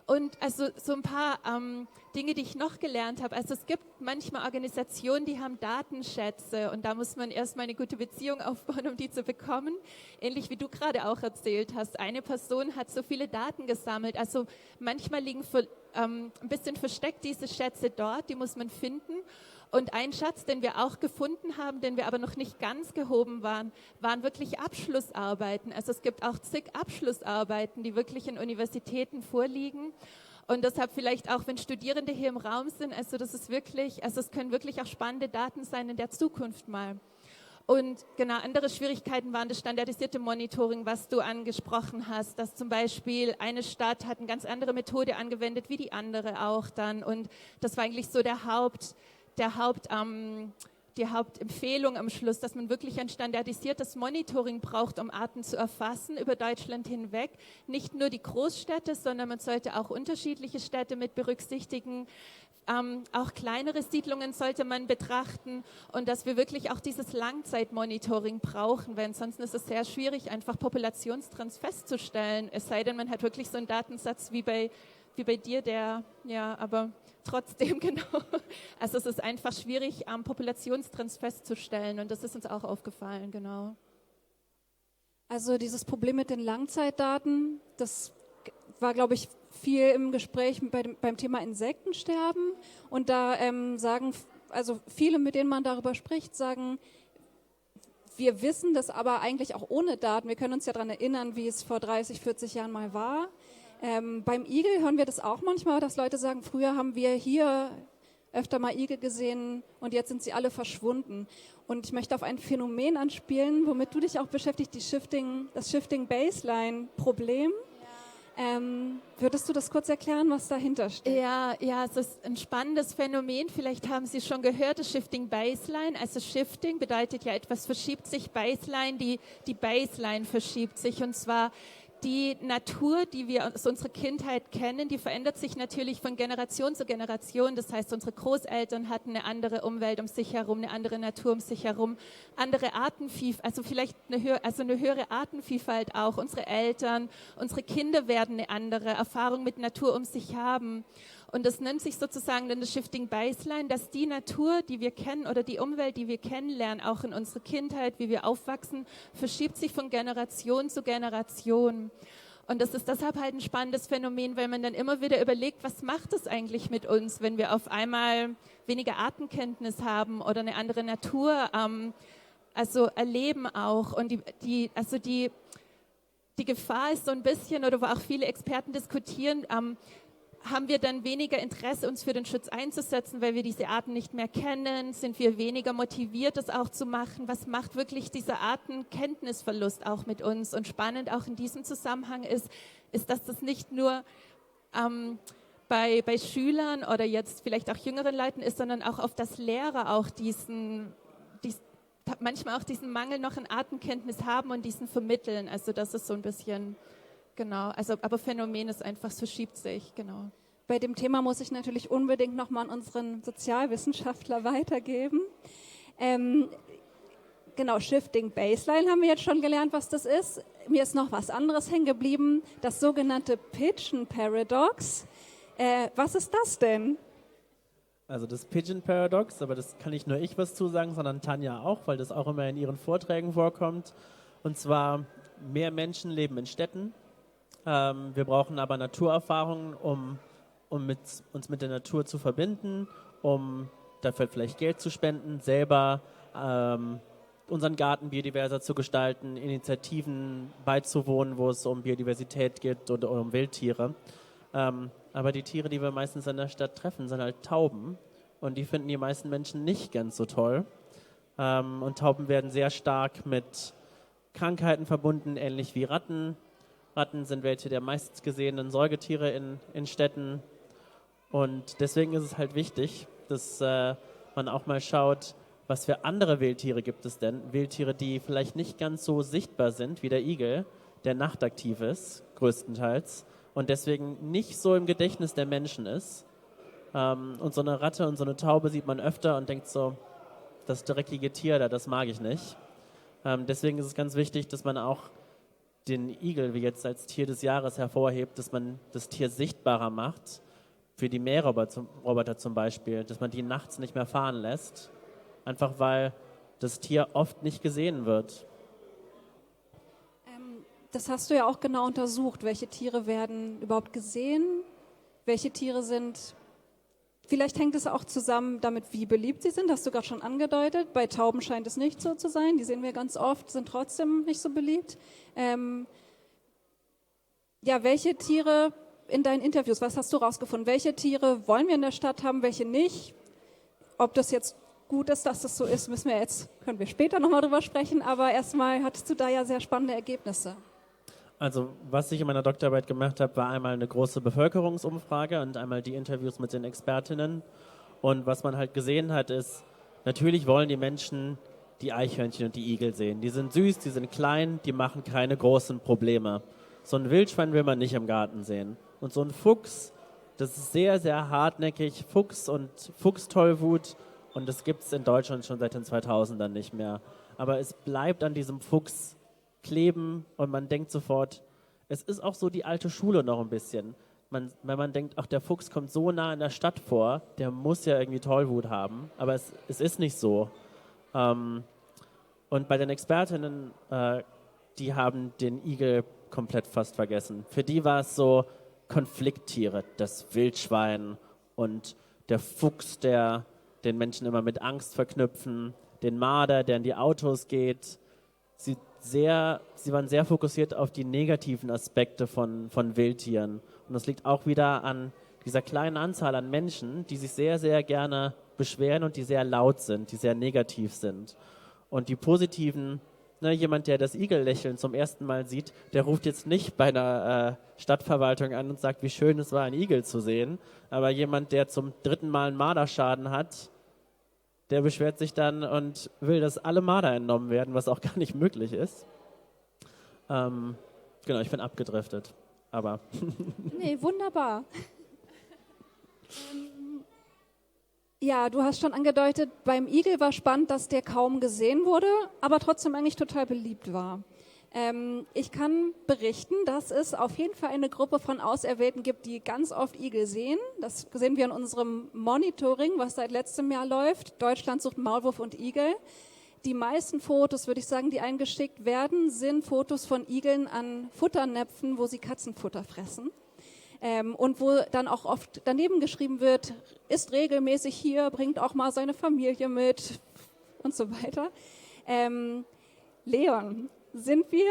Und also so ein paar Dinge, die ich noch gelernt habe. Also es gibt manchmal Organisationen, die haben Datenschätze und da muss man erstmal eine gute Beziehung aufbauen, um die zu bekommen. Ähnlich wie du gerade auch erzählt hast. Eine Person hat so viele Daten gesammelt. Also manchmal liegen ein bisschen versteckt diese Schätze dort, die muss man finden. Und ein Schatz, den wir auch gefunden haben, den wir aber noch nicht ganz gehoben waren wirklich Abschlussarbeiten. Also es gibt auch zig Abschlussarbeiten, die wirklich in Universitäten vorliegen. Und deshalb vielleicht auch, wenn Studierende hier im Raum sind, also das ist wirklich, also es können wirklich auch spannende Daten sein in der Zukunft mal. Und genau, andere Schwierigkeiten waren das standardisierte Monitoring, was du angesprochen hast, dass zum Beispiel eine Stadt hat eine ganz andere Methode angewendet wie die andere auch dann. Und das war eigentlich so die Hauptempfehlung am Schluss, dass man wirklich ein standardisiertes Monitoring braucht, um Arten zu erfassen über Deutschland hinweg. Nicht nur die Großstädte, sondern man sollte auch unterschiedliche Städte mit berücksichtigen. Auch kleinere Siedlungen sollte man betrachten und dass wir wirklich auch dieses Langzeitmonitoring brauchen, weil ansonsten ist es sehr schwierig, einfach Populationstrends festzustellen. Es sei denn, man hat wirklich so einen Datensatz wie bei dir, aber trotzdem, genau. Also es ist einfach schwierig, Populationstrends festzustellen und das ist uns auch aufgefallen, genau. Also dieses Problem mit den Langzeitdaten, das war, glaube ich, viel im Gespräch beim Thema Insektensterben. Und da sagen, also viele, mit denen man darüber spricht, sagen, wir wissen das aber eigentlich auch ohne Daten. Wir können uns ja daran erinnern, wie es vor 30, 40 Jahren mal war. Beim Igel hören wir das auch manchmal, dass Leute sagen, früher haben wir hier öfter mal Igel gesehen und jetzt sind sie alle verschwunden. Und ich möchte auf ein Phänomen anspielen, womit du dich auch beschäftigst, das Shifting Baseline Problem. Würdest du das kurz erklären, was dahinter steht? Ja, es ist ein spannendes Phänomen. Vielleicht haben Sie schon gehört, das Shifting Baseline. Also Shifting bedeutet ja, etwas verschiebt sich. Baseline, die Baseline verschiebt sich. Und zwar die Natur, die wir aus unserer Kindheit kennen, die verändert sich natürlich von Generation zu Generation. Das heißt, unsere Großeltern hatten eine andere Umwelt um sich herum, eine andere Natur um sich herum, andere Artenvielfalt, also vielleicht eine höhere Artenvielfalt auch. Unsere Eltern, unsere Kinder werden eine andere Erfahrung mit Natur um sich haben. Und das nennt sich sozusagen dann das Shifting Baseline, dass die Natur, die wir kennen oder die Umwelt, die wir kennenlernen, auch in unserer Kindheit, wie wir aufwachsen, verschiebt sich von Generation zu Generation. Und das ist deshalb halt ein spannendes Phänomen, weil man dann immer wieder überlegt, was macht es eigentlich mit uns, wenn wir auf einmal weniger Artenkenntnis haben oder eine andere Natur erleben auch. Und die Gefahr ist so ein bisschen, oder wo auch viele Experten diskutieren, haben wir dann weniger Interesse, uns für den Schutz einzusetzen, weil wir diese Arten nicht mehr kennen? Sind wir weniger motiviert, das auch zu machen? Was macht wirklich dieser Artenkenntnisverlust auch mit uns? Und spannend auch in diesem Zusammenhang ist, dass das nicht nur bei Schülern oder jetzt vielleicht auch jüngeren Leuten ist, sondern auch auf das Lehrer auch manchmal auch diesen Mangel noch an Artenkenntnis haben und diesen vermitteln. Also das ist so ein bisschen... Genau, also aber Phänomen ist einfach, es verschiebt sich, genau. Bei dem Thema muss ich natürlich unbedingt nochmal an unseren Sozialwissenschaftler weitergeben. Genau, Shifting Baseline haben wir jetzt schon gelernt, was das ist. Mir ist noch was anderes hängen geblieben, das sogenannte Pigeon Paradox. Was ist das denn? Also das Pigeon Paradox, aber das kann nicht nur ich was zu sagen, sondern Tanja auch, weil das auch immer in ihren Vorträgen vorkommt. Und zwar, mehr Menschen leben in Städten. Wir brauchen aber Naturerfahrungen, um uns mit der Natur zu verbinden, um dafür vielleicht Geld zu spenden, selber unseren Garten biodiverser zu gestalten, Initiativen beizuwohnen, wo es um Biodiversität geht oder um Wildtiere. Aber die Tiere, die wir meistens in der Stadt treffen, sind halt Tauben. Und die finden die meisten Menschen nicht ganz so toll. Und Tauben werden sehr stark mit Krankheiten verbunden, ähnlich wie Ratten. Ratten sind welche der meistgesehenen Säugetiere in Städten. Und deswegen ist es halt wichtig, dass man auch mal schaut, was für andere Wildtiere gibt es denn. Wildtiere, die vielleicht nicht ganz so sichtbar sind wie der Igel, der nachtaktiv ist, größtenteils. und deswegen nicht so im Gedächtnis der Menschen ist. Und so eine Ratte und so eine Taube sieht man öfter und denkt so, das dreckige Tier da, das mag ich nicht. Deswegen ist es ganz wichtig, dass man auch den Igel wie jetzt als Tier des Jahres hervorhebt, dass man das Tier sichtbarer macht, für die Mähroboter zum Beispiel, dass man die nachts nicht mehr fahren lässt, einfach weil das Tier oft nicht gesehen wird. Das hast du ja auch genau untersucht. Welche Tiere werden überhaupt gesehen? Welche Tiere sind... Vielleicht hängt es auch zusammen damit, wie beliebt sie sind. Hast du gerade schon angedeutet. Bei Tauben scheint es nicht so zu sein. Die sehen wir ganz oft, sind trotzdem nicht so beliebt. Welche Tiere in deinen Interviews, was hast du rausgefunden? Welche Tiere wollen wir in der Stadt haben, welche nicht? Ob das jetzt gut ist, dass das so ist, können wir später nochmal drüber sprechen. Aber erstmal hattest du da ja sehr spannende Ergebnisse. Also was ich in meiner Doktorarbeit gemacht habe, war einmal eine große Bevölkerungsumfrage und einmal die Interviews mit den Expertinnen. Und was man halt gesehen hat, ist, natürlich wollen die Menschen die Eichhörnchen und die Igel sehen. Die sind süß, die sind klein, die machen keine großen Probleme. So ein Wildschwein will man nicht im Garten sehen. Und so ein Fuchs, das ist sehr, sehr hartnäckig. Fuchs und Fuchstollwut. Und das gibt es in Deutschland schon seit den 2000ern nicht mehr. Aber es bleibt an diesem Fuchs kleben und man denkt sofort, es ist auch so die alte Schule noch ein bisschen. Wenn man denkt, ach, der Fuchs kommt so nah in der Stadt vor, der muss ja irgendwie Tollwut haben, aber es ist nicht so. Und bei den Expertinnen, die haben den Igel komplett fast vergessen. Für die war es so Konflikttiere, das Wildschwein und der Fuchs, der den Menschen immer mit Angst verknüpfen, den Marder, der in die Autos geht. Sie waren sehr fokussiert auf die negativen Aspekte von Wildtieren. Und das liegt auch wieder an dieser kleinen Anzahl an Menschen, die sich sehr, sehr gerne beschweren und die sehr laut sind, die sehr negativ sind. Und die positiven, jemand, der das Igellächeln zum ersten Mal sieht, der ruft jetzt nicht bei einer Stadtverwaltung an und sagt, wie schön es war, einen Igel zu sehen. Aber jemand, der zum 3. Mal einen Marderschaden hat, der beschwert sich dann und will, dass alle Marder entnommen werden, was auch gar nicht möglich ist. Genau, ich bin abgedriftet, aber... Nee, wunderbar. Ja, du hast schon angedeutet, beim Igel war spannend, dass der kaum gesehen wurde, aber trotzdem eigentlich total beliebt war. Ich kann berichten, dass es auf jeden Fall eine Gruppe von Auserwählten gibt, die ganz oft Igel sehen. Das sehen wir in unserem Monitoring, was seit letztem Jahr läuft. Deutschland sucht Maulwurf und Igel. Die meisten Fotos, würde ich sagen, die eingeschickt werden, sind Fotos von Igeln an Futternäpfen, wo sie Katzenfutter fressen. Und wo dann auch oft daneben geschrieben wird, ist regelmäßig hier, bringt auch mal seine Familie mit und so weiter. Leon, sind wir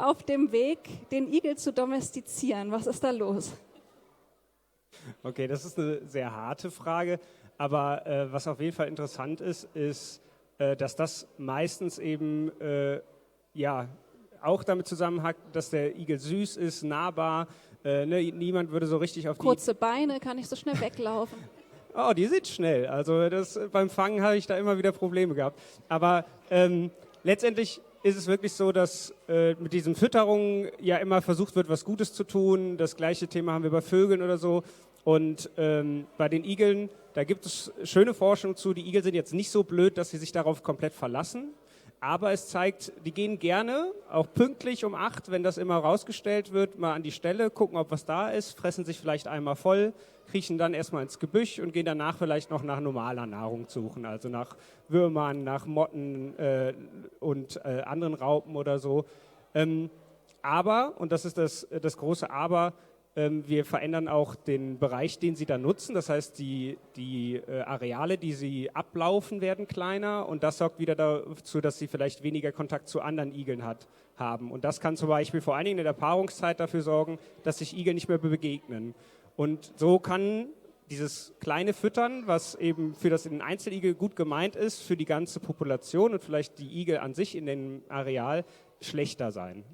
auf dem Weg, den Igel zu domestizieren? Was ist da los? Okay, das ist eine sehr harte Frage, aber was auf jeden Fall interessant ist, dass das meistens eben auch damit zusammenhängt, dass der Igel süß ist, nahbar. Niemand würde so richtig auf Kurze Beine, kann ich so schnell weglaufen. Oh, die sind schnell. Also beim Fangen habe ich da immer wieder Probleme gehabt. Aber letztendlich ist es wirklich so, dass mit diesen Fütterungen ja immer versucht wird, was Gutes zu tun. Das gleiche Thema haben wir bei Vögeln oder so. Und bei den Igeln, da gibt es schöne Forschung zu. Die Igel sind jetzt nicht so blöd, dass sie sich darauf komplett verlassen. Aber es zeigt, die gehen gerne, auch pünktlich um 8, wenn das immer rausgestellt wird, mal an die Stelle, gucken, ob was da ist, fressen sich vielleicht einmal voll, kriechen dann erstmal ins Gebüsch und gehen danach vielleicht noch nach normaler Nahrung suchen, also nach Würmern, nach Motten und anderen Raupen oder so. Aber, und das ist das große Aber, wir verändern auch den Bereich, den sie da nutzen. Das heißt, die Areale, die sie ablaufen, werden kleiner und das sorgt wieder dazu, dass sie vielleicht weniger Kontakt zu anderen Igeln haben. Und das kann zum Beispiel vor allen Dingen in der Paarungszeit dafür sorgen, dass sich Igel nicht mehr begegnen. Und so kann dieses kleine Füttern, was eben für den Einzeligel gut gemeint ist, für die ganze Population und vielleicht die Igel an sich in dem Areal schlechter sein.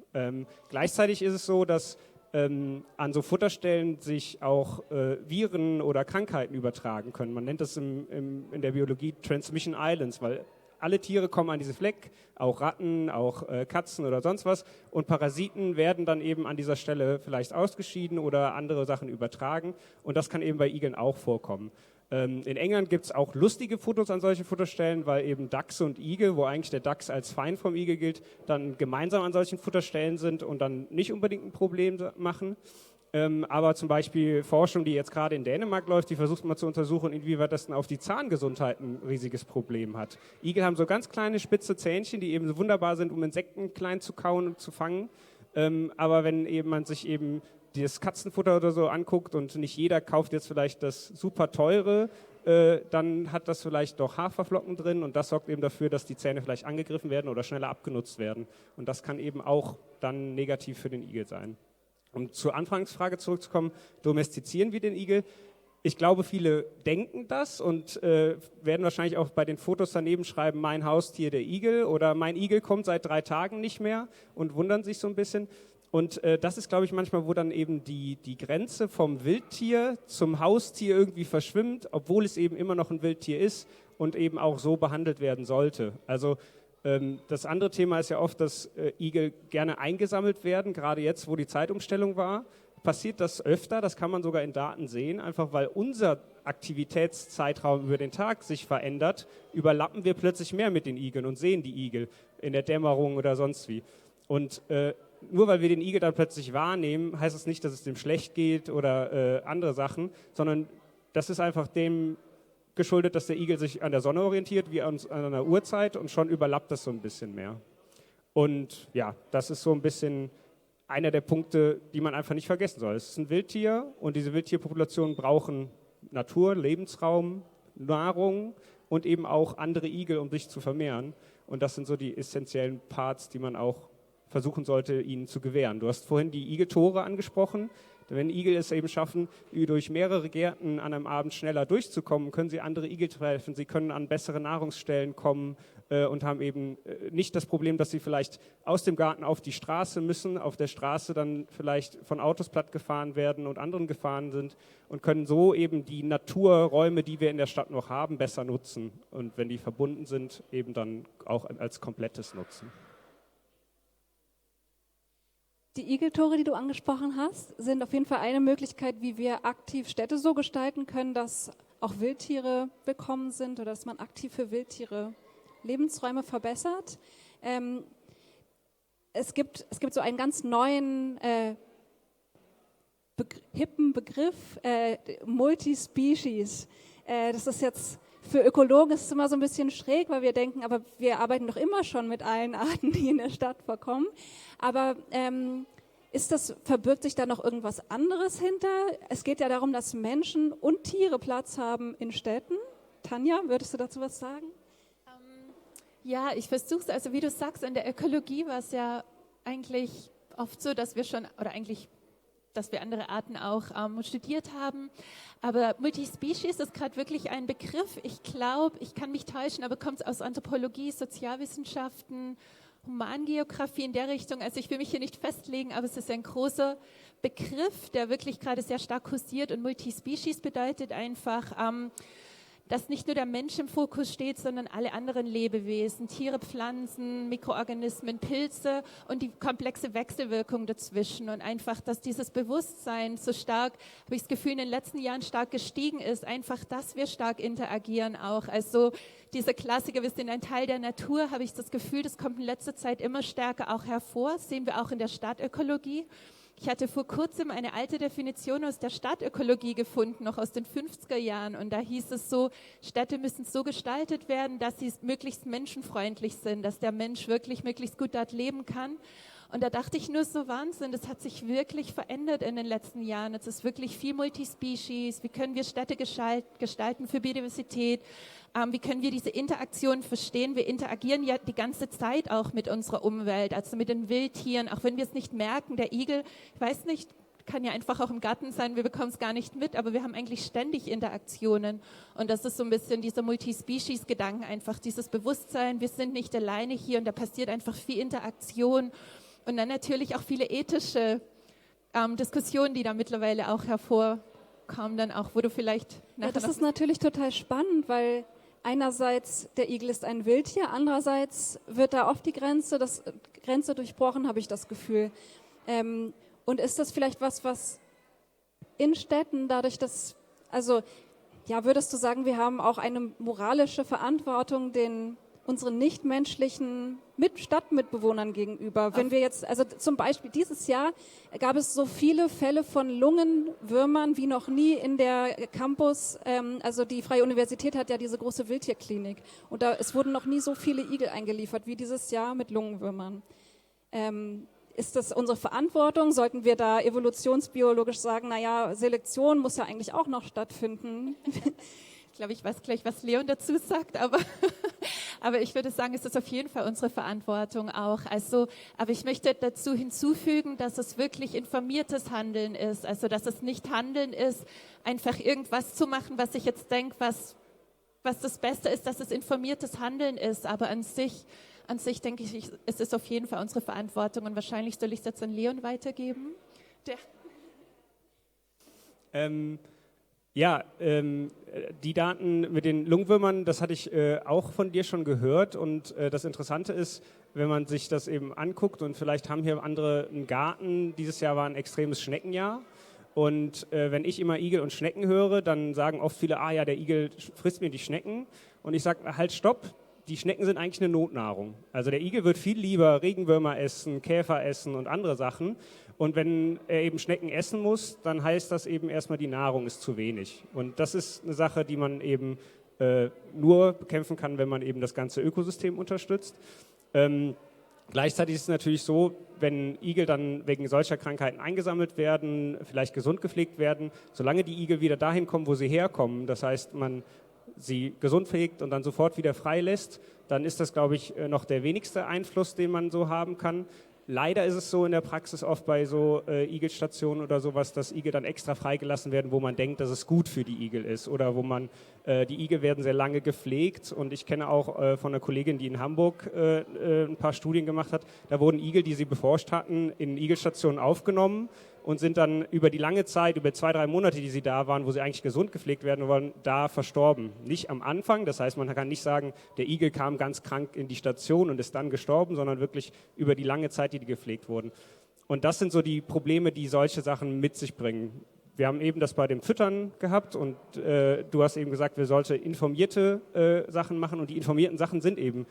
Gleichzeitig ist es so, dass an so Futterstellen sich auch Viren oder Krankheiten übertragen können. Man nennt das in der Biologie Transmission Islands, weil alle Tiere kommen an diesen Fleck, auch Ratten, auch Katzen oder sonst was. Und Parasiten werden dann eben an dieser Stelle vielleicht ausgeschieden oder andere Sachen übertragen. Und das kann eben bei Igeln auch vorkommen. In England gibt es auch lustige Fotos an solchen Futterstellen, weil eben Dachse und Igel, wo eigentlich der Dachs als Feind vom Igel gilt, dann gemeinsam an solchen Futterstellen sind und dann nicht unbedingt ein Problem machen. Aber zum Beispiel Forschung, die jetzt gerade in Dänemark läuft, die versucht mal zu untersuchen, inwieweit das denn auf die Zahngesundheit ein riesiges Problem hat. Igel haben so ganz kleine spitze Zähnchen, die eben so wunderbar sind, um Insekten klein zu kauen und zu fangen. Aber wenn eben man sich eben das Katzenfutter oder so anguckt und nicht jeder kauft jetzt vielleicht das super teure, dann hat das vielleicht doch Haferflocken drin und das sorgt eben dafür, dass die Zähne vielleicht angegriffen werden oder schneller abgenutzt werden. Und das kann eben auch dann negativ für den Igel sein. Um zur Anfangsfrage zurückzukommen, domestizieren wir den Igel? Ich glaube, viele denken das und werden wahrscheinlich auch bei den Fotos daneben schreiben, mein Haustier, der Igel, oder mein Igel kommt seit 3 Tagen nicht mehr und wundern sich so ein bisschen. Und das ist, glaube ich, manchmal, wo dann eben die Grenze vom Wildtier zum Haustier irgendwie verschwimmt, obwohl es eben immer noch ein Wildtier ist und eben auch so behandelt werden sollte. Also das andere Thema ist ja oft, dass Igel gerne eingesammelt werden, gerade jetzt, wo die Zeitumstellung war. Passiert das öfter, das kann man sogar in Daten sehen, einfach weil unser Aktivitätszeitraum über den Tag sich verändert, überlappen wir plötzlich mehr mit den Igeln und sehen die Igel in der Dämmerung oder sonst wie. Und nur weil wir den Igel dann plötzlich wahrnehmen, heißt es nicht, dass es dem schlecht geht oder andere Sachen, sondern das ist einfach dem geschuldet, dass der Igel sich an der Sonne orientiert, wie an einer Uhrzeit, und schon überlappt das so ein bisschen mehr. Und ja, das ist so ein bisschen einer der Punkte, die man einfach nicht vergessen soll. Es ist ein Wildtier und diese Wildtierpopulationen brauchen Natur, Lebensraum, Nahrung und eben auch andere Igel, um sich zu vermehren. Und das sind so die essentiellen Parts, die man auch versuchen sollte, ihnen zu gewähren. Du hast vorhin die Igeltore angesprochen. Wenn Igel es eben schaffen, durch mehrere Gärten an einem Abend schneller durchzukommen, können sie andere Igel treffen, sie können an bessere Nahrungsstellen kommen und haben eben nicht das Problem, dass sie vielleicht aus dem Garten auf die Straße müssen, auf der Straße dann vielleicht von Autos plattgefahren werden und anderen gefahren sind und können so eben die Naturräume, die wir in der Stadt noch haben, besser nutzen und wenn die verbunden sind, eben dann auch als komplettes nutzen. Die Igeltore, die du angesprochen hast, sind auf jeden Fall eine Möglichkeit, wie wir aktiv Städte so gestalten können, dass auch Wildtiere willkommen sind oder dass man aktiv für Wildtiere Lebensräume verbessert. Es gibt so einen ganz neuen, hippen Begriff, Multispecies. Das ist jetzt für Ökologen ist es immer so ein bisschen schräg, weil wir denken, aber wir arbeiten doch immer schon mit allen Arten, die in der Stadt vorkommen. Aber verbirgt sich da noch irgendwas anderes hinter? Es geht ja darum, dass Menschen und Tiere Platz haben in Städten. Tanja, würdest du dazu was sagen? Ja, ich versuche es, also wie du sagst, in der Ökologie war es ja eigentlich oft so, dass wir andere Arten auch studiert haben. Aber Multispecies ist gerade wirklich ein Begriff. Ich glaube, ich kann mich täuschen, aber kommt es aus Anthropologie, Sozialwissenschaften, Humangeografie in der Richtung. Also ich will mich hier nicht festlegen, aber es ist ein großer Begriff, der wirklich gerade sehr stark kursiert. Und Multispecies bedeutet einfach, dass nicht nur der Mensch im Fokus steht, sondern alle anderen Lebewesen, Tiere, Pflanzen, Mikroorganismen, Pilze und die komplexe Wechselwirkung dazwischen. Und einfach, dass dieses Bewusstsein so stark, habe ich das Gefühl, in den letzten Jahren stark gestiegen ist, einfach, dass wir stark interagieren auch. Also dieser Klassiker, wir sind ein Teil der Natur, habe ich das Gefühl, das kommt in letzter Zeit immer stärker auch hervor. Das sehen wir auch in der Stadtökologie. Ich hatte vor kurzem eine alte Definition aus der Stadtökologie gefunden, noch aus den 50er Jahren. Und da hieß es so, Städte müssen so gestaltet werden, dass sie möglichst menschenfreundlich sind, dass der Mensch wirklich möglichst gut dort leben kann. Und da dachte ich nur so, Wahnsinn, das hat sich wirklich verändert in den letzten Jahren. Es ist wirklich viel Multispecies. Wie können wir Städte gestalten für Biodiversität? Wie können wir diese Interaktion verstehen? Wir interagieren ja die ganze Zeit auch mit unserer Umwelt, also mit den Wildtieren, auch wenn wir es nicht merken. Der Igel, ich weiß nicht, kann ja einfach auch im Garten sein, wir bekommen es gar nicht mit, aber wir haben eigentlich ständig Interaktionen. Und das ist so ein bisschen dieser Multispecies-Gedanken, einfach dieses Bewusstsein, wir sind nicht alleine hier und da passiert einfach viel Interaktion. Und dann natürlich auch viele ethische Diskussionen, die da mittlerweile auch hervorkommen, dann auch, wo du vielleicht nachher... Ja, das ist natürlich total spannend, weil einerseits der Igel ist ein Wildtier, andererseits wird da oft die Grenze durchbrochen, habe ich das Gefühl. Und ist das vielleicht was in Städten dadurch, dass, also ja, würdest du sagen, wir haben auch eine moralische Verantwortung unseren nichtmenschlichen Stadtmitbewohnern gegenüber? Wenn wir jetzt, also zum Beispiel dieses Jahr gab es so viele Fälle von Lungenwürmern wie noch nie in der Campus, also die Freie Universität hat ja diese große Wildtierklinik und es wurden noch nie so viele Igel eingeliefert wie dieses Jahr mit Lungenwürmern. Ist das unsere Verantwortung? Sollten wir da evolutionsbiologisch sagen, naja, Selektion muss ja eigentlich auch noch stattfinden? Ich glaube, ich weiß gleich, was Leon dazu sagt, aber ich würde sagen, es ist auf jeden Fall unsere Verantwortung auch. Also, aber ich möchte dazu hinzufügen, dass es wirklich informiertes Handeln ist. Also, dass es nicht Handeln ist, einfach irgendwas zu machen, was ich jetzt denke, was das Beste ist, dass es informiertes Handeln ist. Aber an sich denke ich, es ist auf jeden Fall unsere Verantwortung. Und wahrscheinlich soll ich es jetzt an Leon weitergeben. Die Daten mit den Lungenwürmern, das hatte ich auch von dir schon gehört und das Interessante ist, wenn man sich das eben anguckt und vielleicht haben hier andere einen Garten, dieses Jahr war ein extremes Schneckenjahr und wenn ich immer Igel und Schnecken höre, dann sagen oft viele, ja, der Igel frisst mir die Schnecken und ich sage, halt, stopp, die Schnecken sind eigentlich eine Notnahrung. Also der Igel wird viel lieber Regenwürmer essen, Käfer essen und andere Sachen. Und wenn er eben Schnecken essen muss, dann heißt das eben erstmal, die Nahrung ist zu wenig. Und das ist eine Sache, die man eben nur bekämpfen kann, wenn man eben das ganze Ökosystem unterstützt. Gleichzeitig ist es natürlich so, wenn Igel dann wegen solcher Krankheiten eingesammelt werden, vielleicht gesund gepflegt werden, solange die Igel wieder dahin kommen, wo sie herkommen, das heißt, man sie gesund pflegt und dann sofort wieder freilässt, dann ist das, glaube ich, noch der wenigste Einfluss, den man so haben kann. Leider ist es so in der Praxis oft bei so Igelstationen oder sowas, dass Igel dann extra freigelassen werden, wo man denkt, dass es gut für die Igel ist oder wo man, die Igel werden sehr lange gepflegt und ich kenne auch von einer Kollegin, die in Hamburg ein paar Studien gemacht hat, da wurden Igel, die sie beforscht hatten, in Igelstationen aufgenommen und sind dann über die lange Zeit, über 2-3 Monate, die sie da waren, wo sie eigentlich gesund gepflegt werden wollen, da verstorben. Nicht am Anfang, das heißt, man kann nicht sagen, der Igel kam ganz krank in die Station und ist dann gestorben, sondern wirklich über die lange Zeit, die gepflegt wurden. Und das sind so die Probleme, die solche Sachen mit sich bringen. Wir haben eben das bei dem Füttern gehabt und du hast eben gesagt, wir sollten informierte Sachen machen und die informierten Sachen sind eben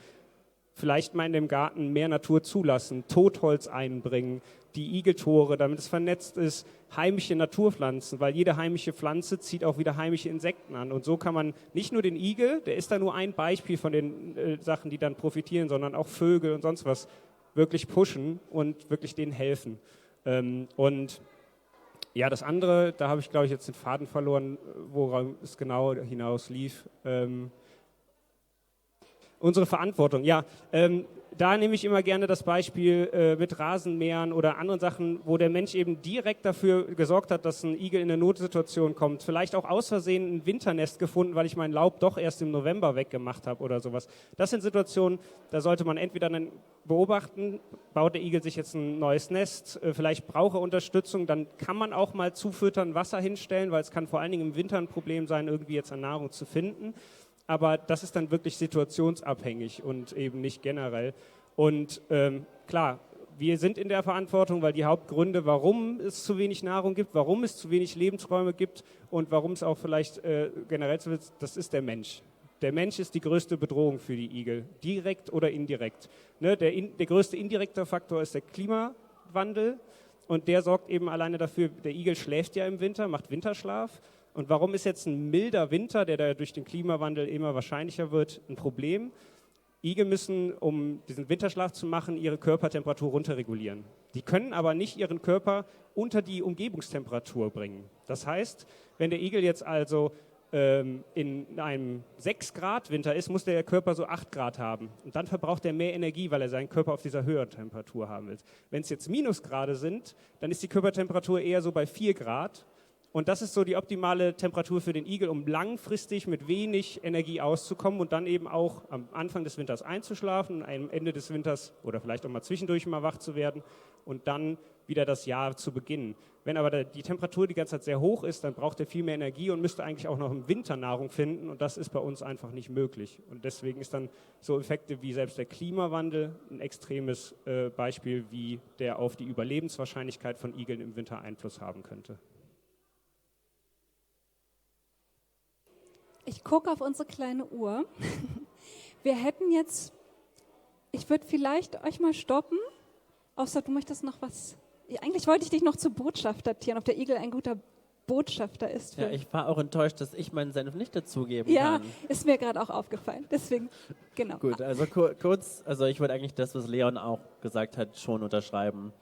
vielleicht mal in dem Garten mehr Natur zulassen, Totholz einbringen, die Igeltore, damit es vernetzt ist, heimische Naturpflanzen, weil jede heimische Pflanze zieht auch wieder heimische Insekten an. Und so kann man nicht nur den Igel, der ist da nur ein Beispiel von den Sachen, die dann profitieren, sondern auch Vögel und sonst was wirklich pushen und wirklich denen helfen. Und ja, das andere, da habe ich, glaube ich, jetzt den Faden verloren, worauf es genau hinaus lief. Unsere Verantwortung, ja. Da nehme ich immer gerne das Beispiel mit Rasenmähern oder anderen Sachen, wo der Mensch eben direkt dafür gesorgt hat, dass ein Igel in eine Notsituation kommt. Vielleicht auch aus Versehen ein Winternest gefunden, weil ich mein Laub doch erst im November weggemacht habe oder sowas. Das sind Situationen, da sollte man entweder dann beobachten, baut der Igel sich jetzt ein neues Nest, vielleicht braucht er Unterstützung, dann kann man auch mal zufüttern, Wasser hinstellen, weil es kann vor allen Dingen im Winter ein Problem sein, irgendwie jetzt an Nahrung zu finden. Aber das ist dann wirklich situationsabhängig und eben nicht generell. Und klar, wir sind in der Verantwortung, weil die Hauptgründe, warum es zu wenig Nahrung gibt, warum es zu wenig Lebensräume gibt und warum es auch vielleicht generell so ist, das ist der Mensch. Der Mensch ist die größte Bedrohung für die Igel, direkt oder indirekt. Ne, der größte indirekte Faktor ist der Klimawandel und der sorgt eben alleine dafür, der Igel schläft ja im Winter, macht Winterschlaf. Und warum ist jetzt ein milder Winter, der da durch den Klimawandel immer wahrscheinlicher wird, ein Problem? Igel müssen, um diesen Winterschlaf zu machen, ihre Körpertemperatur runterregulieren. Die können aber nicht ihren Körper unter die Umgebungstemperatur bringen. Das heißt, wenn der Igel jetzt also in einem 6 Grad Winter ist, muss der Körper so 8 Grad haben. Und dann verbraucht er mehr Energie, weil er seinen Körper auf dieser höheren Temperatur haben will. Wenn es jetzt Minusgrade sind, dann ist die Körpertemperatur eher so bei 4 Grad. Und das ist so die optimale Temperatur für den Igel, um langfristig mit wenig Energie auszukommen und dann eben auch am Anfang des Winters einzuschlafen, am Ende des Winters oder vielleicht auch mal zwischendurch mal wach zu werden und dann wieder das Jahr zu beginnen. Wenn aber die Temperatur die ganze Zeit sehr hoch ist, dann braucht er viel mehr Energie und müsste eigentlich auch noch im Winter Nahrung finden und das ist bei uns einfach nicht möglich. Und deswegen ist dann so Effekte wie selbst der Klimawandel ein extremes Beispiel, wie der auf die Überlebenswahrscheinlichkeit von Igeln im Winter Einfluss haben könnte. Ich gucke auf unsere kleine Uhr. Wir hätten jetzt, ich würde vielleicht euch mal stoppen, außer du möchtest noch was. Eigentlich wollte ich dich noch zur Botschaft datieren, ob der Igel ein guter Botschafter ist. Ja, ich war auch enttäuscht, dass ich meinen Senf nicht dazugeben Ja, kann. ist mir gerade auch aufgefallen. Deswegen, genau. Gut, also kurz, also ich würde eigentlich das, was Leon auch gesagt hat, schon unterschreiben,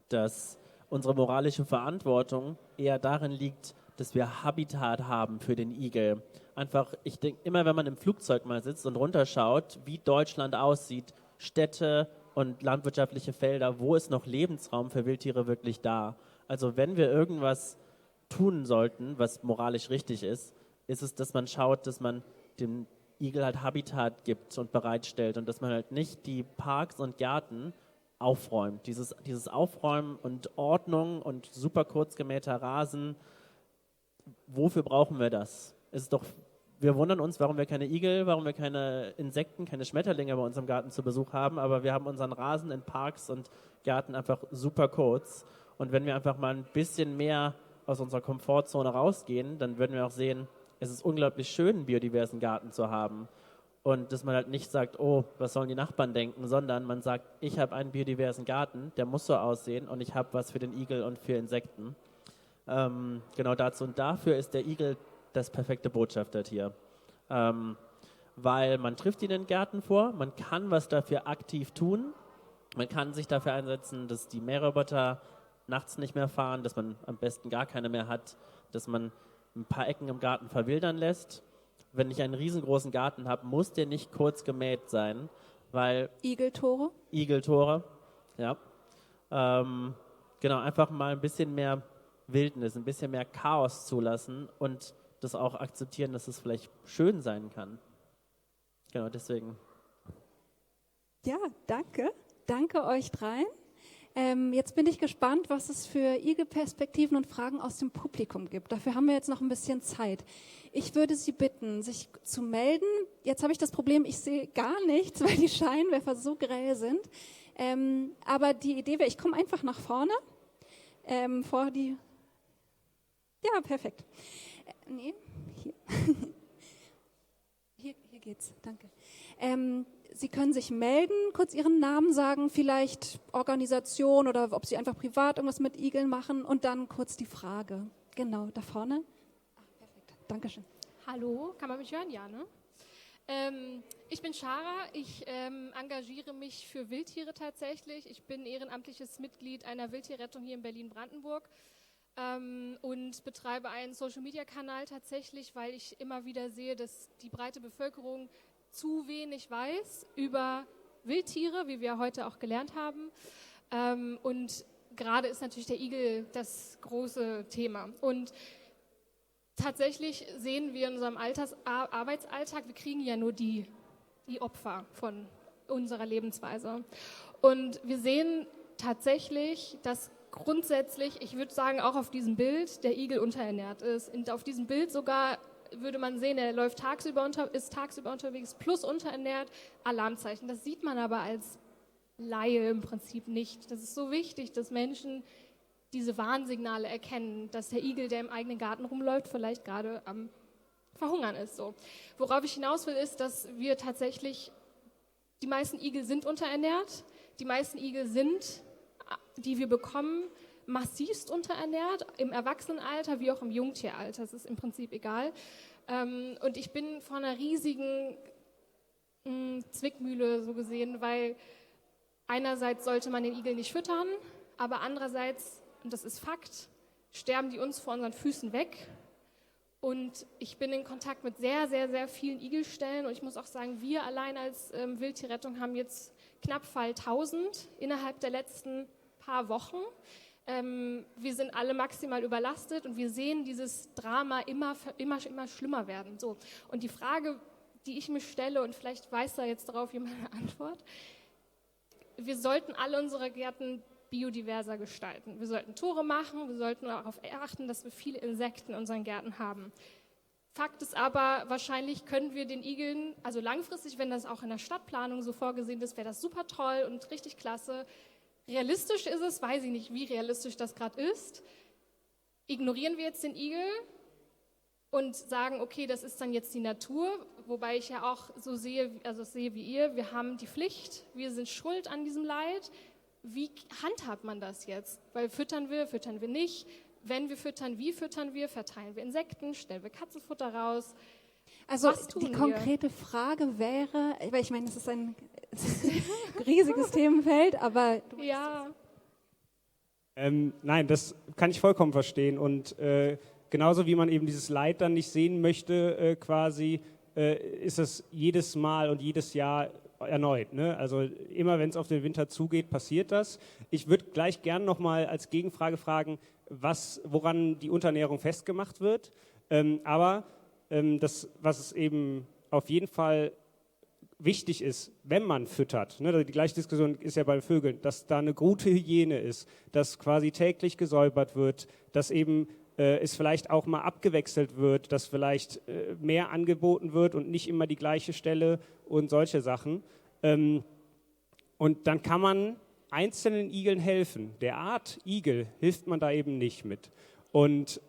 dass unsere moralische Verantwortung eher darin liegt, dass wir Habitat haben für den Igel. Einfach, ich denke, immer wenn man im Flugzeug mal sitzt und runterschaut, wie Deutschland aussieht, Städte und landwirtschaftliche Felder, wo ist noch Lebensraum für Wildtiere wirklich da? Also wenn wir irgendwas tun sollten, was moralisch richtig ist, ist es, dass man schaut, dass man dem Igel halt Habitat gibt und bereitstellt und dass man halt nicht die Parks und Gärten aufräumt. Dieses Aufräumen und Ordnung und super kurz gemähter Rasen, wofür brauchen wir das? Wir wundern uns, warum wir keine Igel, warum wir keine Insekten, keine Schmetterlinge bei uns im Garten zu Besuch haben, aber wir haben unseren Rasen in Parks und Gärten einfach super kurz. Und wenn wir einfach mal ein bisschen mehr aus unserer Komfortzone rausgehen, dann würden wir auch sehen, es ist unglaublich schön, einen biodiversen Garten zu haben. Und dass man halt nicht sagt, oh, was sollen die Nachbarn denken, sondern man sagt, ich habe einen biodiversen Garten, der muss so aussehen und ich habe was für den Igel und für Insekten. Genau dazu. Und dafür ist der Igel das perfekte Botschaftertier. Weil man trifft ihn in den Gärten vor, man kann was dafür aktiv tun, man kann sich dafür einsetzen, dass die Mähroboter nachts nicht mehr fahren, dass man am besten gar keine mehr hat, dass man ein paar Ecken im Garten verwildern lässt. Wenn ich einen riesengroßen Garten habe, muss der nicht kurz gemäht sein, weil... Igeltore, ja. Genau, einfach mal ein bisschen mehr Wildnis, ein bisschen mehr Chaos zulassen und das auch akzeptieren, dass es vielleicht schön sein kann. Genau, deswegen. Ja, danke. Danke euch dreien. Jetzt bin ich gespannt, was es für Igelperspektiven und Fragen aus dem Publikum gibt. Dafür haben wir jetzt noch ein bisschen Zeit. Ich würde Sie bitten, sich zu melden. Jetzt habe ich das Problem, ich sehe gar nichts, weil die Scheinwerfer so grell sind. Aber die Idee wäre, ich komme einfach nach vorne. Vor die... Ja, perfekt. Nee, hier. Hier geht's, danke. Sie können sich melden, kurz Ihren Namen sagen, vielleicht Organisation oder ob Sie einfach privat irgendwas mit Igeln machen und dann kurz die Frage. Genau, da vorne. Perfekt, Dankeschön. Hallo, kann man mich hören? Ja, ne? Ich bin Schara, ich engagiere mich für Wildtiere tatsächlich. Ich bin ehrenamtliches Mitglied einer Wildtierrettung hier in Berlin-Brandenburg. Und betreibe einen Social-Media-Kanal tatsächlich, weil ich immer wieder sehe, dass die breite Bevölkerung zu wenig weiß über Wildtiere, wie wir heute auch gelernt haben. Und gerade ist natürlich der Igel das große Thema. Und tatsächlich sehen wir in unserem Arbeitsalltag, wir kriegen ja nur die Opfer von unserer Lebensweise. Und wir sehen tatsächlich, dass grundsätzlich, ich würde sagen, auch auf diesem Bild der Igel unterernährt ist. Und auf diesem Bild sogar würde man sehen, er läuft ist tagsüber unterwegs plus unterernährt, Alarmzeichen. Das sieht man aber als Laie im Prinzip nicht. Das ist so wichtig, dass Menschen diese Warnsignale erkennen, dass der Igel, der im eigenen Garten rumläuft, vielleicht gerade am Verhungern ist. So. Worauf ich hinaus will, ist, dass wir tatsächlich, die meisten Igel sind unterernährt, die meisten Igel sind, die wir bekommen, massivst unterernährt, im Erwachsenenalter wie auch im Jungtieralter, das ist im Prinzip egal. Und ich bin vor einer riesigen Zwickmühle so gesehen, weil einerseits sollte man den Igel nicht füttern, aber andererseits, und das ist Fakt, sterben die uns vor unseren Füßen weg. Und ich bin in Kontakt mit sehr, sehr, sehr vielen Igelstellen und ich muss auch sagen, wir allein als Wildtierrettung haben jetzt knapp 1000 innerhalb der letzten paar Wochen. Wir sind alle maximal überlastet und wir sehen dieses Drama immer schlimmer werden. So. Und die Frage, die ich mir stelle, und vielleicht weiß da jetzt darauf jemand eine Antwort, wir sollten alle unsere Gärten biodiverser gestalten. Wir sollten Tore machen, wir sollten darauf achten, dass wir viele Insekten in unseren Gärten haben. Fakt ist aber, wahrscheinlich können wir den Igeln, also langfristig, wenn das auch in der Stadtplanung so vorgesehen ist, wäre das super toll und richtig klasse. Realistisch ist es, weiß ich nicht, wie realistisch das gerade ist. Ignorieren wir jetzt den Igel und sagen, okay, das ist dann jetzt die Natur, wobei ich ja auch so sehe, also sehe wie ihr, wir haben die Pflicht, wir sind schuld an diesem Leid. Wie handhabt man das jetzt? Weil füttern wir nicht? Wenn wir füttern, wie füttern wir? Verteilen wir Insekten? Stellen wir Katzenfutter raus? Also die konkrete Frage wäre, weil ich meine, es ist ein riesiges Themenfeld, aber... Ja. Nein, das kann ich vollkommen verstehen. Und genauso wie man eben dieses Leid dann nicht sehen möchte, ist es jedes Mal und jedes Jahr erneut. Ne? Also immer, wenn es auf den Winter zugeht, passiert das. Ich würde gleich gern nochmal als Gegenfrage fragen, woran die Unterernährung festgemacht wird. Was es eben auf jeden Fall wichtig ist, wenn man füttert, ne, die gleiche Diskussion ist ja bei Vögeln, dass da eine gute Hygiene ist, dass quasi täglich gesäubert wird, dass eben es vielleicht auch mal abgewechselt wird, dass vielleicht mehr angeboten wird und nicht immer die gleiche Stelle und solche Sachen. Und dann kann man einzelnen Igeln helfen. Der Art Igel hilft man da eben nicht mit. Und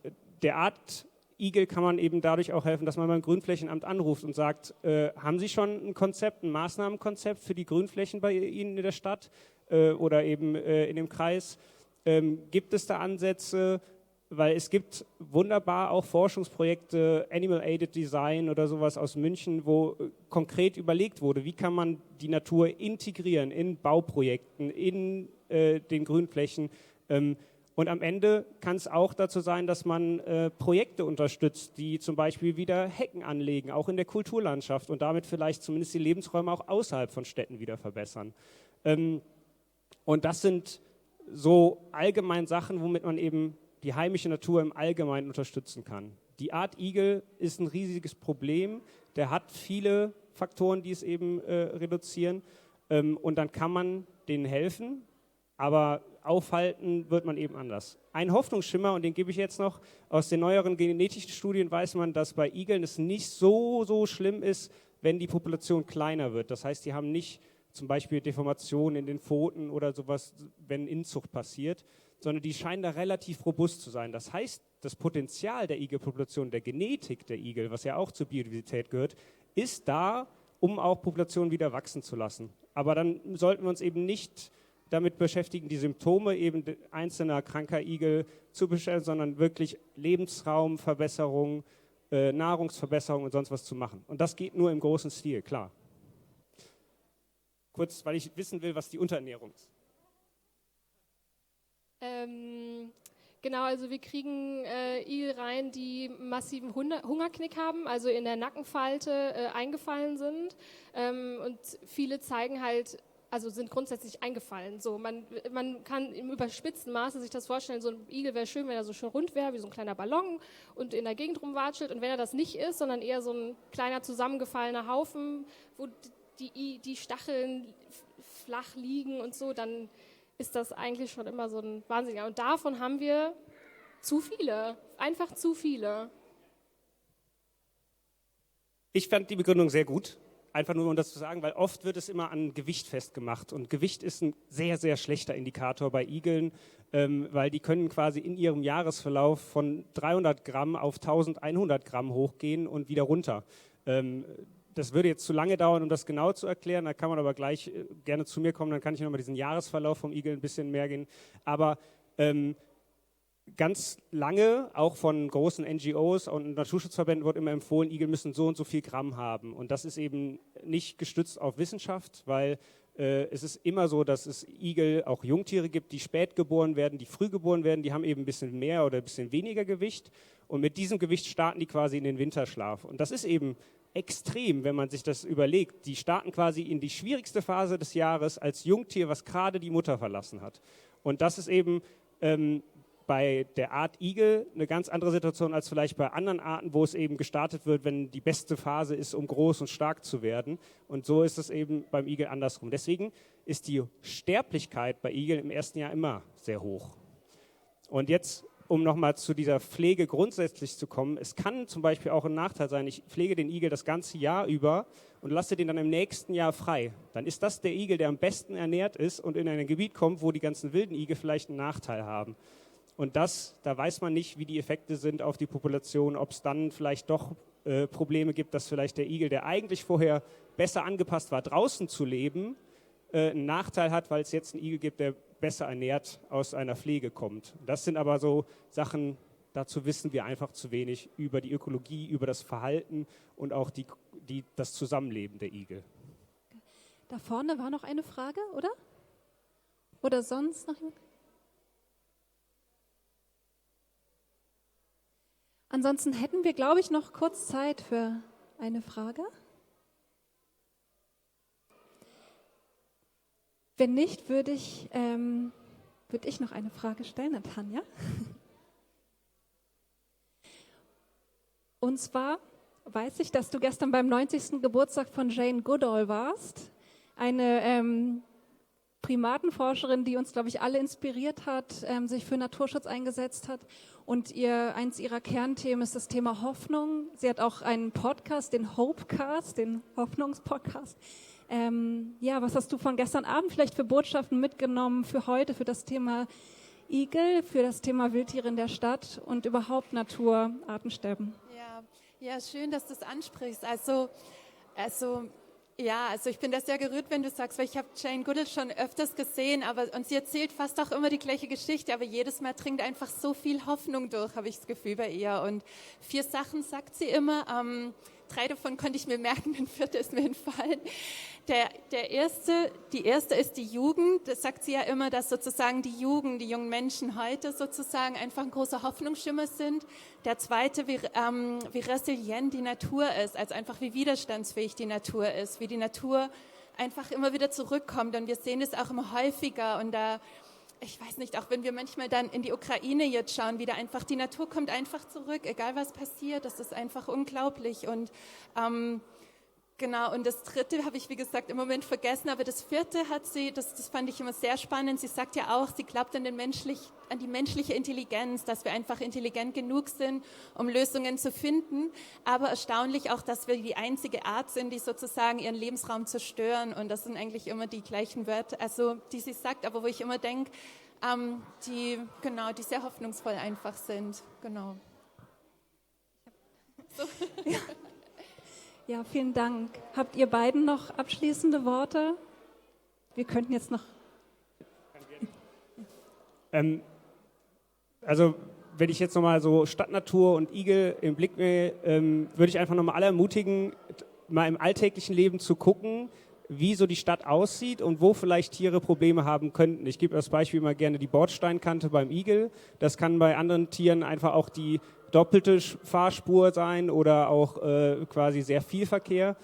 der Art Igel kann man eben dadurch auch helfen, dass man beim Grünflächenamt anruft und sagt, haben Sie schon ein Konzept, ein Maßnahmenkonzept für die Grünflächen bei Ihnen in der Stadt oder eben in dem Kreis? Gibt es da Ansätze? Weil es gibt wunderbar auch Forschungsprojekte, Animal Aided Design oder sowas aus München, wo konkret überlegt wurde, wie kann man die Natur integrieren in Bauprojekten, in den Grünflächen. Und am Ende kann es auch dazu sein, dass man Projekte unterstützt, die zum Beispiel wieder Hecken anlegen, auch in der Kulturlandschaft und damit vielleicht zumindest die Lebensräume auch außerhalb von Städten wieder verbessern. Und das sind so allgemein Sachen, womit man eben die heimische Natur im Allgemeinen unterstützen kann. Die Art Igel ist ein riesiges Problem. Der hat viele Faktoren, die es eben reduzieren. Und dann kann man denen helfen, aber aufhalten wird man eben anders. Ein Hoffnungsschimmer, und den gebe ich jetzt noch, aus den neueren genetischen Studien weiß man, dass bei Igeln es nicht so schlimm ist, wenn die Population kleiner wird. Das heißt, die haben nicht zum Beispiel Deformationen in den Pfoten oder sowas, wenn Inzucht passiert, sondern die scheinen da relativ robust zu sein. Das heißt, das Potenzial der Igelpopulation, der Genetik der Igel, was ja auch zur Biodiversität gehört, ist da, um auch Populationen wieder wachsen zu lassen. Aber dann sollten wir uns eben nicht damit beschäftigen, die Symptome eben einzelner kranker Igel zu bestellen, sondern wirklich Lebensraumverbesserung, Nahrungsverbesserung und sonst was zu machen. Und das geht nur im großen Stil, klar. Kurz, weil ich wissen will, was die Unterernährung ist. Genau, also wir kriegen Igel rein, die massiven Hungerknick haben, also in der Nackenfalte eingefallen sind. Und viele zeigen halt, also sind grundsätzlich eingefallen. So, man kann im überspitzten Maße sich das vorstellen, so ein Igel wäre schön, wenn er so schön rund wäre, wie so ein kleiner Ballon und in der Gegend rumwatschelt. Und wenn er das nicht ist, sondern eher so ein kleiner zusammengefallener Haufen, wo die Stacheln flach liegen und so, dann ist das eigentlich schon immer so ein Wahnsinniger. Und davon haben wir zu viele, einfach zu viele. Ich fand die Begründung sehr gut, einfach nur um das zu sagen, weil oft wird es immer an Gewicht festgemacht. Und Gewicht ist ein sehr, sehr schlechter Indikator bei Igeln, weil die können quasi in ihrem Jahresverlauf von 300 Gramm auf 1100 Gramm hochgehen und wieder runter. Das würde jetzt zu lange dauern, um das genau zu erklären. Da kann man aber gleich gerne zu mir kommen, dann kann ich nochmal diesen Jahresverlauf vom Igel ein bisschen mehr gehen. Aber ganz lange, auch von großen NGOs und Naturschutzverbänden, wird immer empfohlen, Igel müssen so und so viel Gramm haben. Und das ist eben nicht gestützt auf Wissenschaft, weil es ist immer so, dass es Igel, auch Jungtiere gibt, die spät geboren werden, die früh geboren werden, die haben eben ein bisschen mehr oder ein bisschen weniger Gewicht. Und mit diesem Gewicht starten die quasi in den Winterschlaf. Und das ist eben extrem, wenn man sich das überlegt. Die starten quasi in die schwierigste Phase des Jahres als Jungtier, was gerade die Mutter verlassen hat. Und das ist eben bei der Art Igel eine ganz andere Situation als vielleicht bei anderen Arten, wo es eben gestartet wird, wenn die beste Phase ist, um groß und stark zu werden. Und so ist es eben beim Igel andersrum. Deswegen ist die Sterblichkeit bei Igeln im ersten Jahr immer sehr hoch. Und jetzt, um nochmal zu dieser Pflege grundsätzlich zu kommen, es kann zum Beispiel auch ein Nachteil sein, ich pflege den Igel das ganze Jahr über und lasse den dann im nächsten Jahr frei. Dann ist das der Igel, der am besten ernährt ist und in ein Gebiet kommt, wo die ganzen wilden Igel vielleicht einen Nachteil haben. Und da weiß man nicht, wie die Effekte sind auf die Population, ob es dann vielleicht doch Probleme gibt, dass vielleicht der Igel, der eigentlich vorher besser angepasst war, draußen zu leben, einen Nachteil hat, weil es jetzt einen Igel gibt, der besser ernährt aus einer Pflege kommt. Das sind aber so Sachen, dazu wissen wir einfach zu wenig über die Ökologie, über das Verhalten und auch das Zusammenleben der Igel. Da vorne war noch eine Frage, oder? Oder sonst noch jemand? Ansonsten hätten wir, glaube ich, noch kurz Zeit für eine Frage. Wenn nicht, würde ich noch eine Frage stellen an Tanja. Und zwar weiß ich, dass du gestern beim 90. Geburtstag von Jane Goodall warst. Eine Primatenforscherin, die uns, glaube ich, alle inspiriert hat, sich für Naturschutz eingesetzt hat. Und eins ihrer Kernthemen ist das Thema Hoffnung. Sie hat auch einen Podcast, den Hopecast, den Hoffnungspodcast. Was hast du von gestern Abend vielleicht für Botschaften mitgenommen für heute, für das Thema Igel, für das Thema Wildtiere in der Stadt und überhaupt Natur, Artensterben? Ja, schön, dass du es ansprichst. Also ich bin da sehr gerührt, wenn du sagst, weil ich habe Jane Goodall schon öfters gesehen, und sie erzählt fast auch immer die gleiche Geschichte, aber jedes Mal dringt einfach so viel Hoffnung durch, habe ich das Gefühl bei ihr. Und 4 Sachen sagt sie immer, 3 davon konnte ich mir merken, den 4. ist mir entfallen. Die erste ist die Jugend. Das sagt sie ja immer, dass sozusagen die Jugend, die jungen Menschen heute sozusagen einfach ein großer Hoffnungsschimmer sind. Der zweite, wie resilient die Natur ist, also einfach wie widerstandsfähig die Natur ist, wie die Natur einfach immer wieder zurückkommt. Und wir sehen das auch immer häufiger. Und ich weiß nicht, auch wenn wir manchmal dann in die Ukraine jetzt schauen, wieder einfach, die Natur kommt einfach zurück, egal was passiert, das ist einfach unglaublich. Und und das 3. habe ich, wie gesagt, im Moment vergessen, aber das 4. hat sie, das fand ich immer sehr spannend, sie sagt ja auch, sie glaubt an die menschliche Intelligenz, dass wir einfach intelligent genug sind, um Lösungen zu finden, aber erstaunlich auch, dass wir die einzige Art sind, die sozusagen ihren Lebensraum zerstören, und das sind eigentlich immer die gleichen Wörter, also die sie sagt, aber wo ich immer denke, die sehr hoffnungsvoll einfach sind, genau. So. Ja. Ja, vielen Dank. Habt ihr beiden noch abschließende Worte? Wir könnten jetzt noch... Also wenn ich jetzt nochmal so Stadtnatur und Igel im Blick will, würde ich einfach nochmal alle ermutigen, mal im alltäglichen Leben zu gucken, wie so die Stadt aussieht und wo vielleicht Tiere Probleme haben könnten. Ich gebe als Beispiel mal gerne die Bordsteinkante beim Igel. Das kann bei anderen Tieren einfach auch die doppelte Fahrspur sein oder auch quasi sehr viel Verkehr.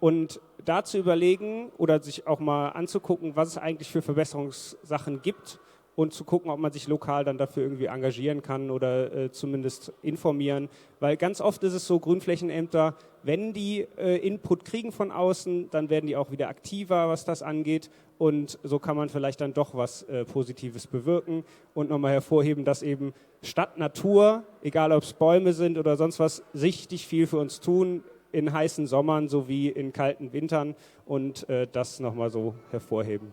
Und da zu überlegen oder sich auch mal anzugucken, was es eigentlich für Verbesserungssachen gibt und zu gucken, ob man sich lokal dann dafür irgendwie engagieren kann oder zumindest informieren. Weil ganz oft ist es so, Grünflächenämter, wenn die Input kriegen von außen, dann werden die auch wieder aktiver, was das angeht. Und so kann man vielleicht dann doch was Positives bewirken und nochmal hervorheben, dass eben Stadt, Natur, egal ob es Bäume sind oder sonst was, sichtlich viel für uns tun in heißen Sommern sowie in kalten Wintern und das nochmal so hervorheben.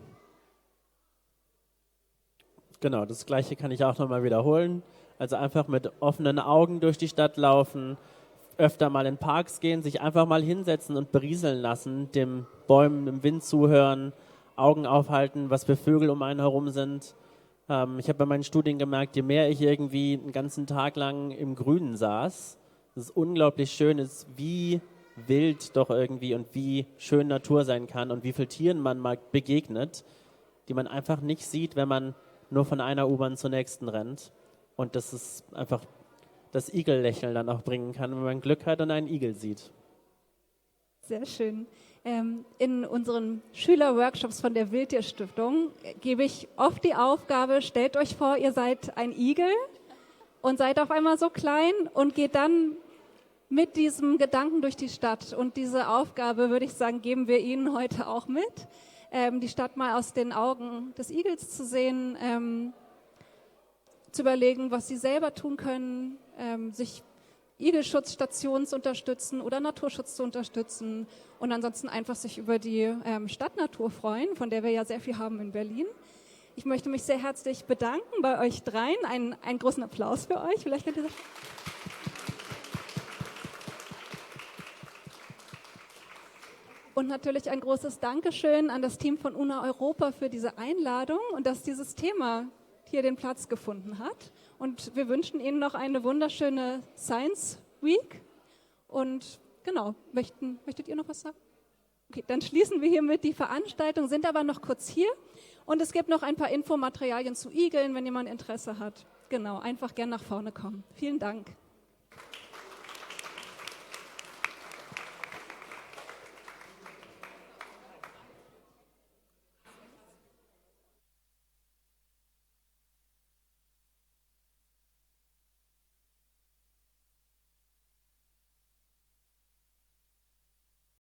Genau, das Gleiche kann ich auch nochmal wiederholen. Also einfach mit offenen Augen durch die Stadt laufen, öfter mal in Parks gehen, sich einfach mal hinsetzen und berieseln lassen, den Bäumen im Wind zuhören, Augen aufhalten, was für Vögel um einen herum sind. Ich habe bei meinen Studien gemerkt, je mehr ich irgendwie einen ganzen Tag lang im Grünen saß, dass es unglaublich schön ist, wie wild doch irgendwie und wie schön Natur sein kann und wie vielen Tieren man mal begegnet, die man einfach nicht sieht, wenn man nur von einer U-Bahn zur nächsten rennt. Und das ist einfach das Igellächeln dann auch bringen kann, wenn man Glück hat und einen Igel sieht. Sehr schön. In unseren Schülerworkshops von der Wildtierstiftung gebe ich oft die Aufgabe, stellt euch vor, ihr seid ein Igel und seid auf einmal so klein und geht dann mit diesem Gedanken durch die Stadt. Und diese Aufgabe, würde ich sagen, geben wir Ihnen heute auch mit, die Stadt mal aus den Augen des Igels zu sehen, zu überlegen, was Sie selber tun können, sich Igelschutzstationen zu unterstützen oder Naturschutz zu unterstützen und ansonsten einfach sich über die Stadtnatur freuen, von der wir ja sehr viel haben in Berlin. Ich möchte mich sehr herzlich bedanken bei euch dreien. Einen großen Applaus für euch. Vielleicht könnt ihr das. Und natürlich ein großes Dankeschön an das Team von UNA Europa für diese Einladung und dass dieses Thema hier den Platz gefunden hat. Und wir wünschen Ihnen noch eine wunderschöne Science Week. Und genau, möchtet ihr noch was sagen? Okay, dann schließen wir hiermit die Veranstaltung, sind aber noch kurz hier. Und es gibt noch ein paar Infomaterialien zu Igeln, wenn jemand Interesse hat. Genau, einfach gern nach vorne kommen. Vielen Dank.